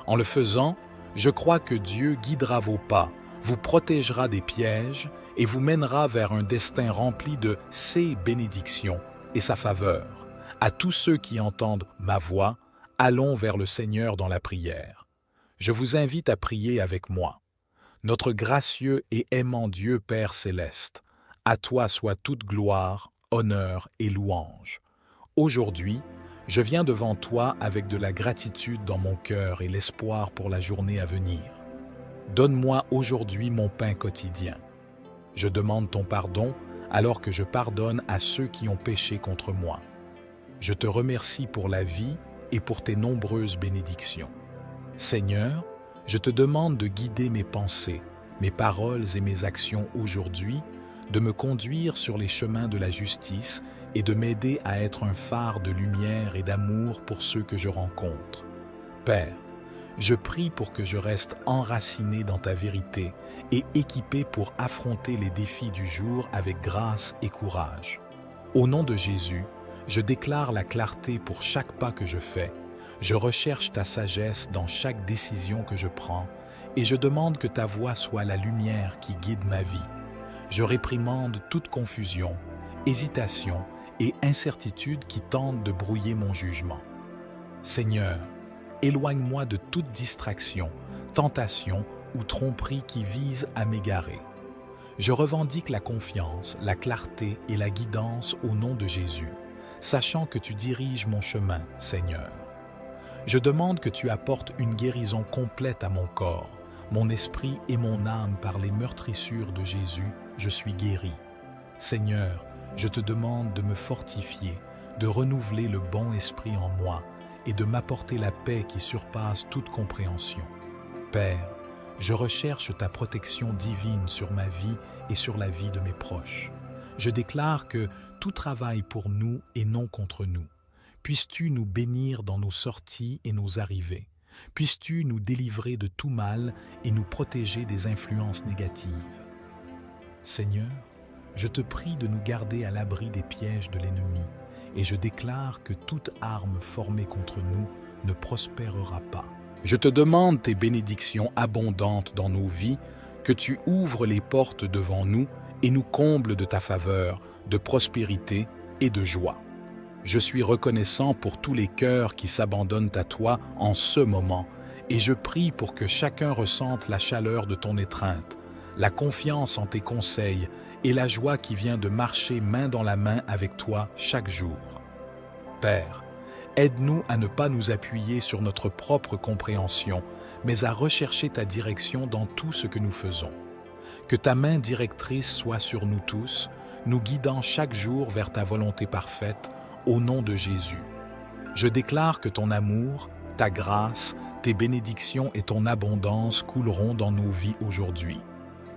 En le faisant, je crois que Dieu guidera vos pas, vous protégera des pièges et vous mènera vers un destin rempli de ses bénédictions et sa faveur. À tous ceux qui entendent ma voix, allons vers le Seigneur dans la prière. Je vous invite à prier avec moi. Notre gracieux et aimant Dieu Père céleste, à toi soit toute gloire, honneur et louange. Aujourd'hui, je viens devant toi avec de la gratitude dans mon cœur et l'espoir pour la journée à venir. Donne-moi aujourd'hui mon pain quotidien. Je demande ton pardon alors que je pardonne à ceux qui ont péché contre moi. Je te remercie pour la vie et pour tes nombreuses bénédictions. Seigneur, je te demande de guider mes pensées, mes paroles et mes actions aujourd'hui, de me conduire sur les chemins de la justice et de m'aider à être un phare de lumière et d'amour pour ceux que je rencontre. Père, je prie pour que je reste enraciné dans ta vérité et équipé pour affronter les défis du jour avec grâce et courage. Au nom de Jésus, je déclare la clarté pour chaque pas que je fais. Je recherche ta sagesse dans chaque décision que je prends et je demande que ta voix soit la lumière qui guide ma vie. Je réprimande toute confusion, hésitation et incertitude qui tentent de brouiller mon jugement. Seigneur, éloigne-moi de toute distraction, tentation ou tromperie qui vise à m'égarer. Je revendique la confiance, la clarté et la guidance au nom de Jésus, sachant que tu diriges mon chemin, Seigneur. Je demande que tu apportes une guérison complète à mon corps, mon esprit et mon âme par les meurtrissures de Jésus, je suis guéri. Seigneur, je te demande de me fortifier, de renouveler le bon esprit en moi et de m'apporter la paix qui surpasse toute compréhension. Père, je recherche ta protection divine sur ma vie et sur la vie de mes proches. Je déclare que tout travaille pour nous et non contre nous. Puisses-tu nous bénir dans nos sorties et nos arrivées. Puisses-tu nous délivrer de tout mal et nous protéger des influences négatives. Seigneur, je te prie de nous garder à l'abri des pièges de l'ennemi et je déclare que toute arme formée contre nous ne prospérera pas. Je te demande tes bénédictions abondantes dans nos vies, que tu ouvres les portes devant nous et nous combles de ta faveur, de prospérité et de joie. Je suis reconnaissant pour tous les cœurs qui s'abandonnent à toi en ce moment et je prie pour que chacun ressente la chaleur de ton étreinte, la confiance en tes conseils et la joie qui vient de marcher main dans la main avec toi chaque jour. Père, aide-nous à ne pas nous appuyer sur notre propre compréhension, mais à rechercher ta direction dans tout ce que nous faisons. Que ta main directrice soit sur nous tous, nous guidant chaque jour vers ta volonté parfaite, au nom de Jésus. Je déclare que ton amour, ta grâce, tes bénédictions et ton abondance couleront dans nos vies aujourd'hui.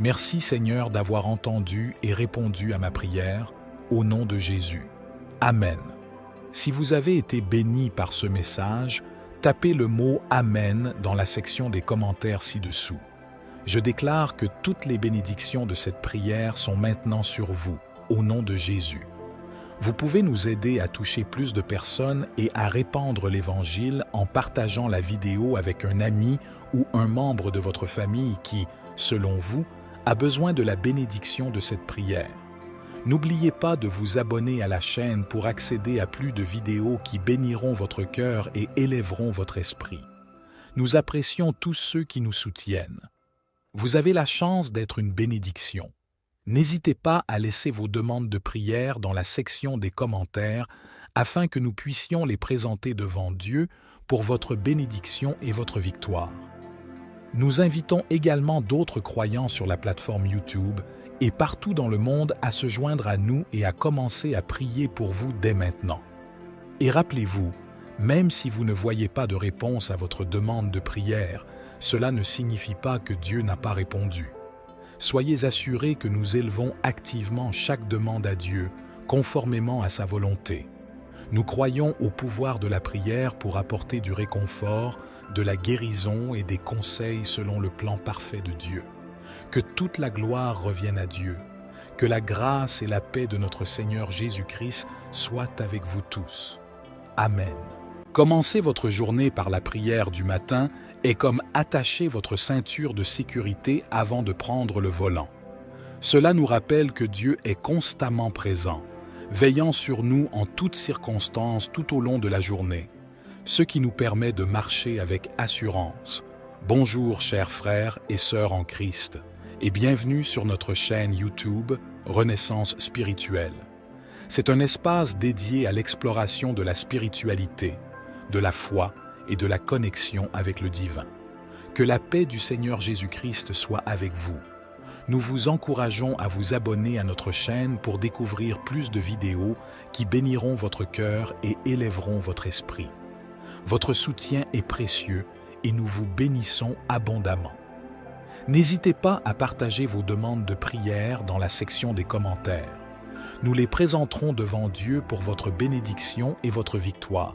Merci Seigneur d'avoir entendu et répondu à ma prière, au nom de Jésus. Amen. Si vous avez été béni par ce message, tapez le mot « Amen » dans la section des commentaires ci-dessous. Je déclare que toutes les bénédictions de cette prière sont maintenant sur vous, au nom de Jésus. Vous pouvez nous aider à toucher plus de personnes et à répandre l'Évangile en partageant la vidéo avec un ami ou un membre de votre famille qui, selon vous, a besoin de la bénédiction de cette prière. N'oubliez pas de vous abonner à la chaîne pour accéder à plus de vidéos qui béniront votre cœur et élèveront votre esprit. Nous apprécions tous ceux qui nous soutiennent. Vous avez la chance d'être une bénédiction. N'hésitez pas à laisser vos demandes de prière dans la section des commentaires afin que nous puissions les présenter devant Dieu pour votre bénédiction et votre victoire. Nous invitons également d'autres croyants sur la plateforme YouTube et partout dans le monde à se joindre à nous et à commencer à prier pour vous dès maintenant. Et rappelez-vous, même si vous ne voyez pas de réponse à votre demande de prière, cela ne signifie pas que Dieu n'a pas répondu. Soyez assurés que nous élevons activement chaque demande à Dieu, conformément à sa volonté. Nous croyons au pouvoir de la prière pour apporter du réconfort, de la guérison et des conseils selon le plan parfait de Dieu. Que toute la gloire revienne à Dieu. Que la grâce et la paix de notre Seigneur Jésus-Christ soient avec vous tous. Amen. Commencez votre journée par la prière du matin et comme attacher votre ceinture de sécurité avant de prendre le volant. Cela nous rappelle que Dieu est constamment présent, veillant sur nous en toutes circonstances tout au long de la journée, ce qui nous permet de marcher avec assurance. Bonjour chers frères et sœurs en Christ, et bienvenue sur notre chaîne YouTube Renaissance Spirituelle. C'est un espace dédié à l'exploration de la spiritualité, de la foi et de la connexion avec le divin. Que la paix du Seigneur Jésus-Christ soit avec vous. Nous vous encourageons à vous abonner à notre chaîne pour découvrir plus de vidéos qui béniront votre cœur et élèveront votre esprit. Votre soutien est précieux et nous vous bénissons abondamment. N'hésitez pas à partager vos demandes de prière dans la section des commentaires. Nous les présenterons devant Dieu pour votre bénédiction et votre victoire.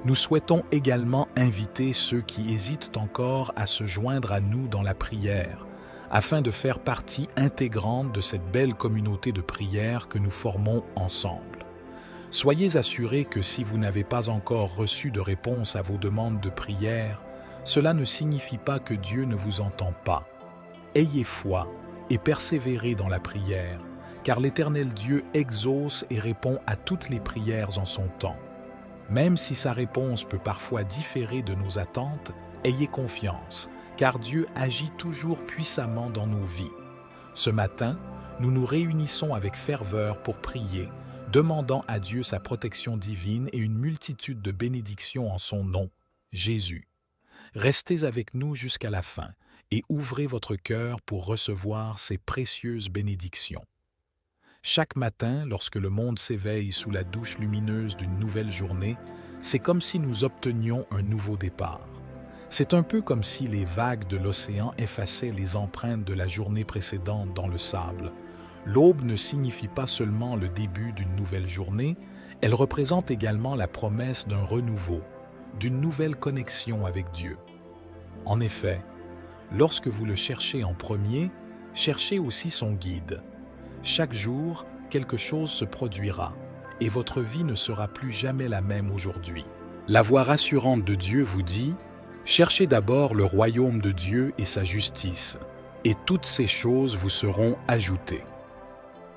Nous souhaitons également inviter ceux qui hésitent encore à se joindre à nous dans la prière, afin de faire partie intégrante de cette belle communauté de prière que nous formons ensemble. Soyez assurés que si vous n'avez pas encore reçu de réponse à vos demandes de prière, cela ne signifie pas que Dieu ne vous entend pas. Ayez foi et persévérez dans la prière, car l'Éternel Dieu exauce et répond à toutes les prières en son temps. Même si sa réponse peut parfois différer de nos attentes, ayez confiance, car Dieu agit toujours puissamment dans nos vies. Ce matin, nous nous réunissons avec ferveur pour prier, demandant à Dieu sa protection divine et une multitude de bénédictions en son nom, Jésus. Restez avec nous jusqu'à la fin et ouvrez votre cœur pour recevoir ces précieuses bénédictions. Chaque matin, lorsque le monde s'éveille sous la douche lumineuse d'une nouvelle journée, c'est comme si nous obtenions un nouveau départ. C'est un peu comme si les vagues de l'océan effaçaient les empreintes de la journée précédente dans le sable. L'aube ne signifie pas seulement le début d'une nouvelle journée, elle représente également la promesse d'un renouveau, d'une nouvelle connexion avec Dieu. En effet, lorsque vous le cherchez en premier, cherchez aussi son guide. Chaque jour, quelque chose se produira, et votre vie ne sera plus jamais la même aujourd'hui. La voix rassurante de Dieu vous dit « Cherchez d'abord le royaume de Dieu et sa justice, et toutes ces choses vous seront ajoutées. »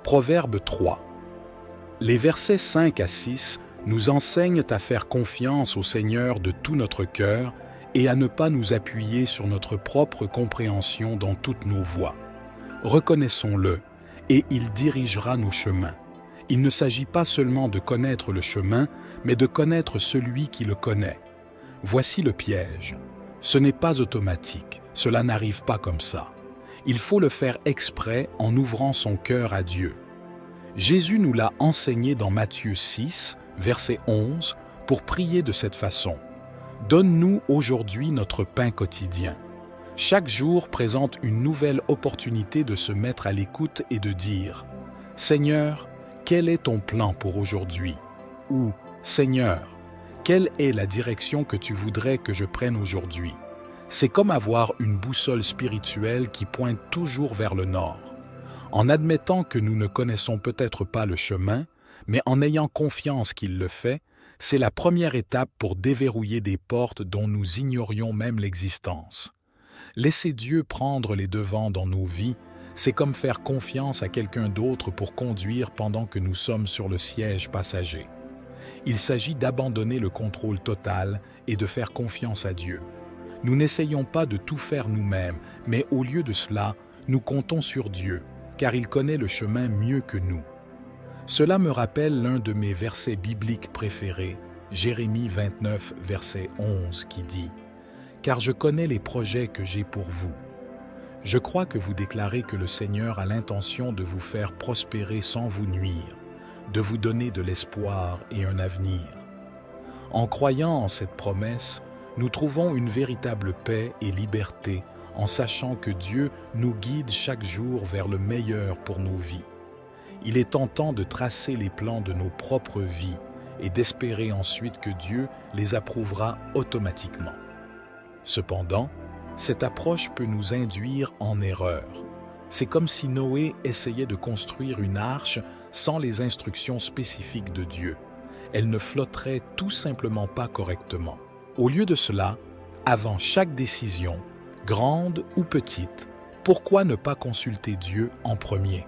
Proverbe 3. Les versets 5 à 6 nous enseignent à faire confiance au Seigneur de tout notre cœur et à ne pas nous appuyer sur notre propre compréhension dans toutes nos voies. Reconnaissons-le, et il dirigera nos chemins. Il ne s'agit pas seulement de connaître le chemin, mais de connaître celui qui le connaît. Voici le piège. Ce n'est pas automatique, cela n'arrive pas comme ça. Il faut le faire exprès en ouvrant son cœur à Dieu. Jésus nous l'a enseigné dans Matthieu 6, verset 11, pour prier de cette façon. « Donne-nous aujourd'hui notre pain quotidien. » Chaque jour présente une nouvelle opportunité de se mettre à l'écoute et de dire « Seigneur, quel est ton plan pour aujourd'hui ?» ou « Seigneur, quelle est la direction que tu voudrais que je prenne aujourd'hui ?» C'est comme avoir une boussole spirituelle qui pointe toujours vers le nord. En admettant que nous ne connaissons peut-être pas le chemin, mais en ayant confiance qu'il le fait, c'est la première étape pour déverrouiller des portes dont nous ignorions même l'existence. Laisser Dieu prendre les devants dans nos vies, c'est comme faire confiance à quelqu'un d'autre pour conduire pendant que nous sommes sur le siège passager. Il s'agit d'abandonner le contrôle total et de faire confiance à Dieu. Nous n'essayons pas de tout faire nous-mêmes, mais au lieu de cela, nous comptons sur Dieu, car il connaît le chemin mieux que nous. Cela me rappelle l'un de mes versets bibliques préférés, Jérémie 29, verset 11, qui dit « Car je connais les projets que j'ai pour vous. » Je crois que vous déclarez que le Seigneur a l'intention de vous faire prospérer sans vous nuire, de vous donner de l'espoir et un avenir. En croyant en cette promesse, nous trouvons une véritable paix et liberté en sachant que Dieu nous guide chaque jour vers le meilleur pour nos vies. Il est tentant de tracer les plans de nos propres vies et d'espérer ensuite que Dieu les approuvera automatiquement. Cependant, cette approche peut nous induire en erreur. C'est comme si Noé essayait de construire une arche sans les instructions spécifiques de Dieu. Elle ne flotterait tout simplement pas correctement. Au lieu de cela, avant chaque décision, grande ou petite, pourquoi ne pas consulter Dieu en premier?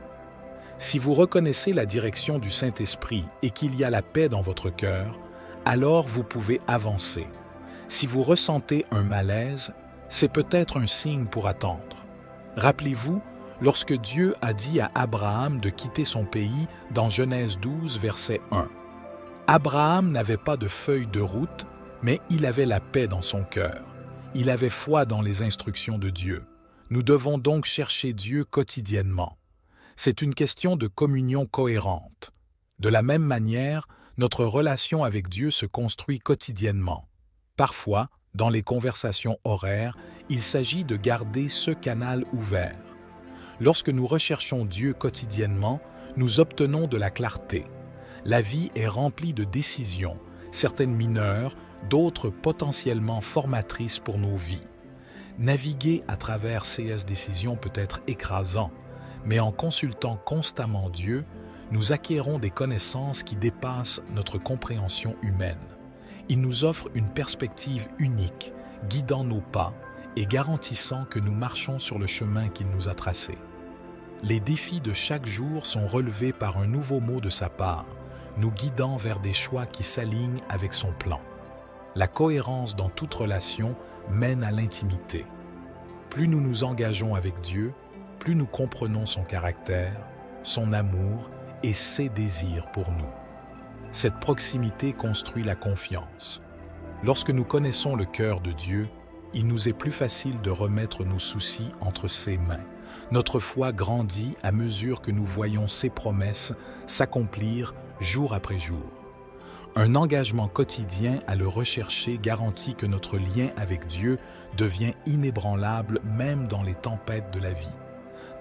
Si vous reconnaissez la direction du Saint-Esprit et qu'il y a la paix dans votre cœur, alors vous pouvez avancer. Si vous ressentez un malaise, c'est peut-être un signe pour attendre. Rappelez-vous, lorsque Dieu a dit à Abraham de quitter son pays dans Genèse 12, verset 1. Abraham n'avait pas de feuille de route, mais il avait la paix dans son cœur. Il avait foi dans les instructions de Dieu. Nous devons donc chercher Dieu quotidiennement. C'est une question de communion cohérente. De la même manière, notre relation avec Dieu se construit quotidiennement. Parfois, dans les conversations horaires, il s'agit de garder ce canal ouvert. Lorsque nous recherchons Dieu quotidiennement, nous obtenons de la clarté. La vie est remplie de décisions, certaines mineures, d'autres potentiellement formatrices pour nos vies. Naviguer à travers ces décisions peut être écrasant, mais en consultant constamment Dieu, nous acquérons des connaissances qui dépassent notre compréhension humaine. Il nous offre une perspective unique, guidant nos pas et garantissant que nous marchons sur le chemin qu'il nous a tracé. Les défis de chaque jour sont relevés par un nouveau mot de sa part, nous guidant vers des choix qui s'alignent avec son plan. La cohérence dans toute relation mène à l'intimité. Plus nous nous engageons avec Dieu, plus nous comprenons son caractère, son amour et ses désirs pour nous. Cette proximité construit la confiance. Lorsque nous connaissons le cœur de Dieu, il nous est plus facile de remettre nos soucis entre ses mains. Notre foi grandit à mesure que nous voyons ses promesses s'accomplir jour après jour. Un engagement quotidien à le rechercher garantit que notre lien avec Dieu devient inébranlable même dans les tempêtes de la vie.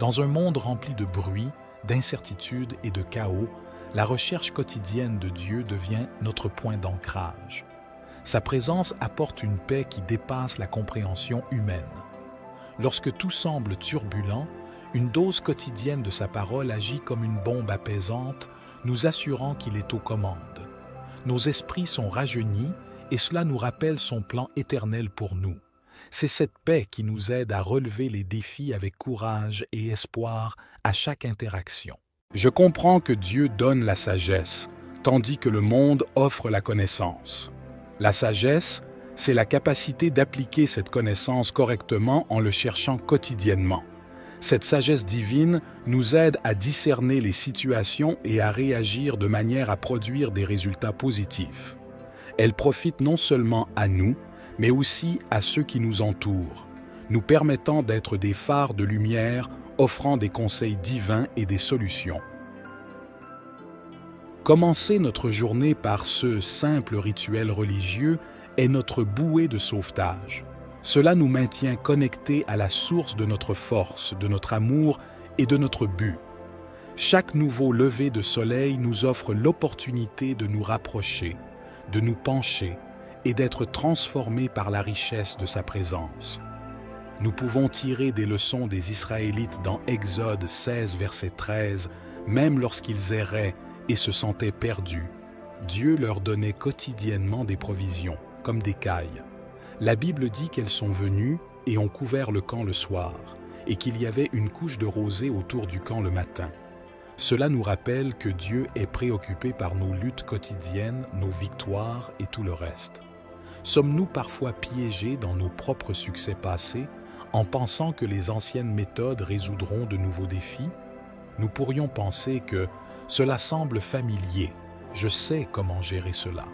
Dans un monde rempli de bruit, d'incertitude et de chaos, la recherche quotidienne de Dieu devient notre point d'ancrage. Sa présence apporte une paix qui dépasse la compréhension humaine. Lorsque tout semble turbulent, une dose quotidienne de sa parole agit comme une bombe apaisante, nous assurant qu'il est aux commandes. Nos esprits sont rajeunis et cela nous rappelle son plan éternel pour nous. C'est cette paix qui nous aide à relever les défis avec courage et espoir à chaque interaction. Je comprends que Dieu donne la sagesse, tandis que le monde offre la connaissance. La sagesse, c'est la capacité d'appliquer cette connaissance correctement en le cherchant quotidiennement. Cette sagesse divine nous aide à discerner les situations et à réagir de manière à produire des résultats positifs. Elle profite non seulement à nous, mais aussi à ceux qui nous entourent, nous permettant d'être des phares de lumière, offrant des conseils divins et des solutions. Commencer notre journée par ce simple rituel religieux est notre bouée de sauvetage. Cela nous maintient connectés à la source de notre force, de notre amour et de notre but. Chaque nouveau lever de soleil nous offre l'opportunité de nous rapprocher, de nous pencher et d'être transformés par la richesse de sa présence. Nous pouvons tirer des leçons des Israélites dans Exode 16, verset 13, même lorsqu'ils erraient et se sentaient perdus. Dieu leur donnait quotidiennement des provisions, comme des cailles. La Bible dit qu'elles sont venues et ont couvert le camp le soir, et qu'il y avait une couche de rosée autour du camp le matin. Cela nous rappelle que Dieu est préoccupé par nos luttes quotidiennes, nos victoires et tout le reste. Sommes-nous parfois piégés dans nos propres succès passés, en pensant que les anciennes méthodes résoudront de nouveaux défis? Nous pourrions penser que cela semble familier, je sais comment gérer cela.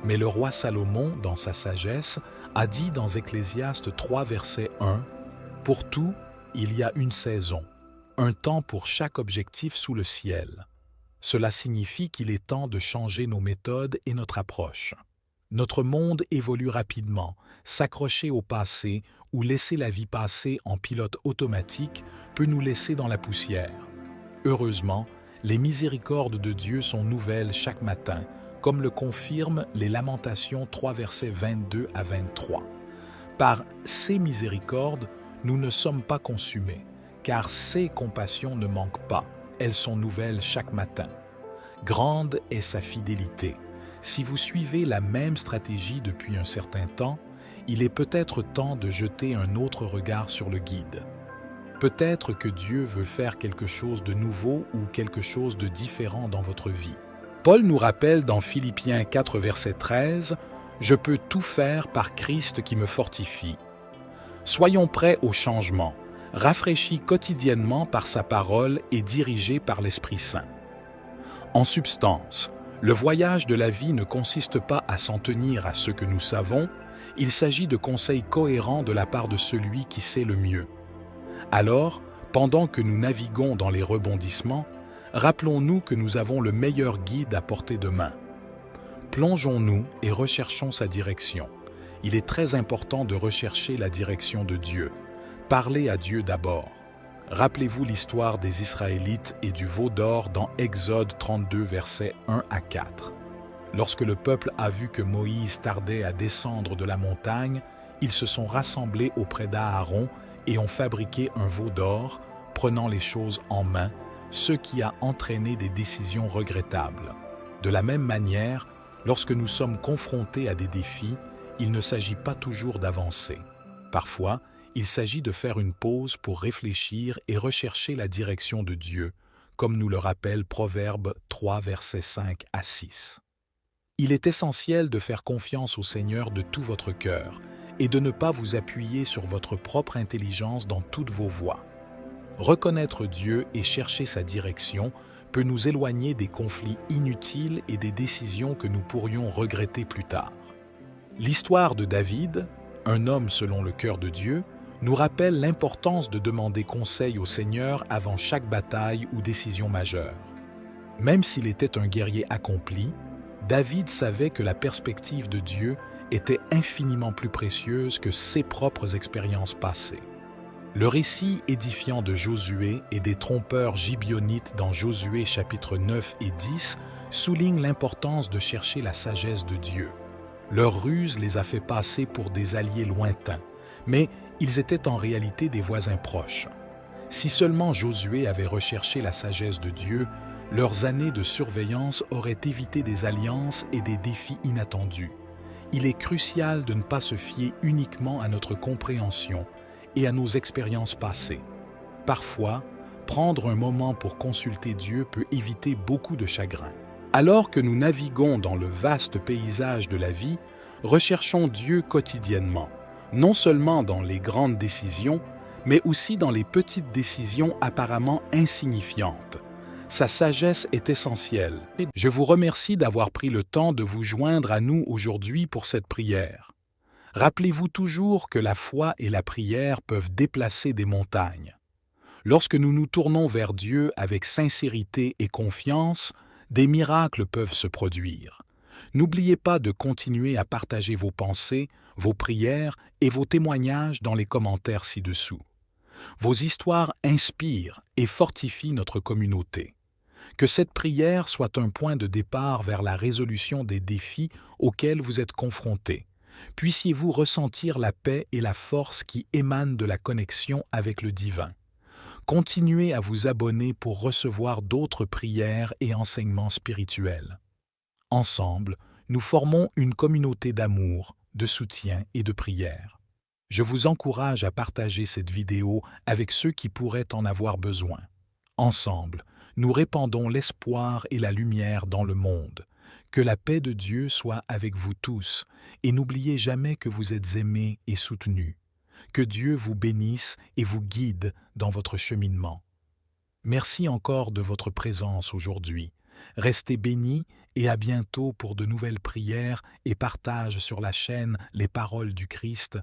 Mais le roi Salomon, dans sa sagesse, a dit dans Ecclésiaste 3, verset 1, « Pour tout, il y a une saison, un temps pour chaque objectif sous le ciel. » Cela signifie qu'il est temps de changer nos méthodes et notre approche. Notre monde évolue rapidement, s'accrocher au passé ou laisser la vie passer en pilote automatique peut nous laisser dans la poussière. Heureusement, les miséricordes de Dieu sont nouvelles chaque matin, comme le confirment les Lamentations 3 versets 22 à 23. Par ses miséricordes, nous ne sommes pas consumés, car ses compassions ne manquent pas, elles sont nouvelles chaque matin. Grande est sa fidélité. Si vous suivez la même stratégie depuis un certain temps, il est peut-être temps de jeter un autre regard sur le guide. Peut-être que Dieu veut faire quelque chose de nouveau ou quelque chose de différent dans votre vie. Paul nous rappelle dans Philippiens 4, verset 13, « Je peux tout faire par Christ qui me fortifie. » Soyons prêts au changement, rafraîchis quotidiennement par sa parole et dirigés par l'Esprit Saint. En substance, le voyage de la vie ne consiste pas à s'en tenir à ce que nous savons, Il s'agit de conseils cohérents de la part de celui qui sait le mieux. Alors, pendant que nous naviguons dans les rebondissements, rappelons-nous que nous avons le meilleur guide à portée de main. Plongeons-nous et recherchons sa direction. Il est très important de rechercher la direction de Dieu. Parlez à Dieu d'abord. Rappelez-vous l'histoire des Israélites et du veau d'or dans Exode 32, versets 1 à 4. Lorsque le peuple a vu que Moïse tardait à descendre de la montagne, ils se sont rassemblés auprès d'Aaron et ont fabriqué un veau d'or, prenant les choses en main, ce qui a entraîné des décisions regrettables. De la même manière, lorsque nous sommes confrontés à des défis, il ne s'agit pas toujours d'avancer. Parfois, il s'agit de faire une pause pour réfléchir et rechercher la direction de Dieu, comme nous le rappelle Proverbe 3, versets 5 à 6. Il est essentiel de faire confiance au Seigneur de tout votre cœur et de ne pas vous appuyer sur votre propre intelligence dans toutes vos voies. Reconnaître Dieu et chercher sa direction peut nous éloigner des conflits inutiles et des décisions que nous pourrions regretter plus tard. L'histoire de David, un homme selon le cœur de Dieu, nous rappelle l'importance de demander conseil au Seigneur avant chaque bataille ou décision majeure. Même s'il était un guerrier accompli, David savait que la perspective de Dieu était infiniment plus précieuse que ses propres expériences passées. Le récit édifiant de Josué et des trompeurs gibeonites dans Josué chapitres 9 et 10 souligne l'importance de chercher la sagesse de Dieu. Leur ruse les a fait passer pour des alliés lointains, mais ils étaient en réalité des voisins proches. Si seulement Josué avait recherché la sagesse de Dieu, leurs années de surveillance auraient évité des alliances et des défis inattendus. Il est crucial de ne pas se fier uniquement à notre compréhension et à nos expériences passées. Parfois, prendre un moment pour consulter Dieu peut éviter beaucoup de chagrin. Alors que nous naviguons dans le vaste paysage de la vie, recherchons Dieu quotidiennement, non seulement dans les grandes décisions, mais aussi dans les petites décisions apparemment insignifiantes. Sa sagesse est essentielle. Je vous remercie d'avoir pris le temps de vous joindre à nous aujourd'hui pour cette prière. Rappelez-vous toujours que la foi et la prière peuvent déplacer des montagnes. Lorsque nous nous tournons vers Dieu avec sincérité et confiance, des miracles peuvent se produire. N'oubliez pas de continuer à partager vos pensées, vos prières et vos témoignages dans les commentaires ci-dessous. Vos histoires inspirent et fortifient notre communauté. Que cette prière soit un point de départ vers la résolution des défis auxquels vous êtes confrontés. Puissiez-vous ressentir la paix et la force qui émanent de la connexion avec le divin. Continuez à vous abonner pour recevoir d'autres prières et enseignements spirituels. Ensemble, nous formons une communauté d'amour, de soutien et de prière. Je vous encourage à partager cette vidéo avec ceux qui pourraient en avoir besoin. Ensemble, nous répandons l'espoir et la lumière dans le monde. Que la paix de Dieu soit avec vous tous, et n'oubliez jamais que vous êtes aimés et soutenus. Que Dieu vous bénisse et vous guide dans votre cheminement. Merci encore de votre présence aujourd'hui. Restez bénis et à bientôt pour de nouvelles prières et partages sur la chaîne Les Paroles du Christ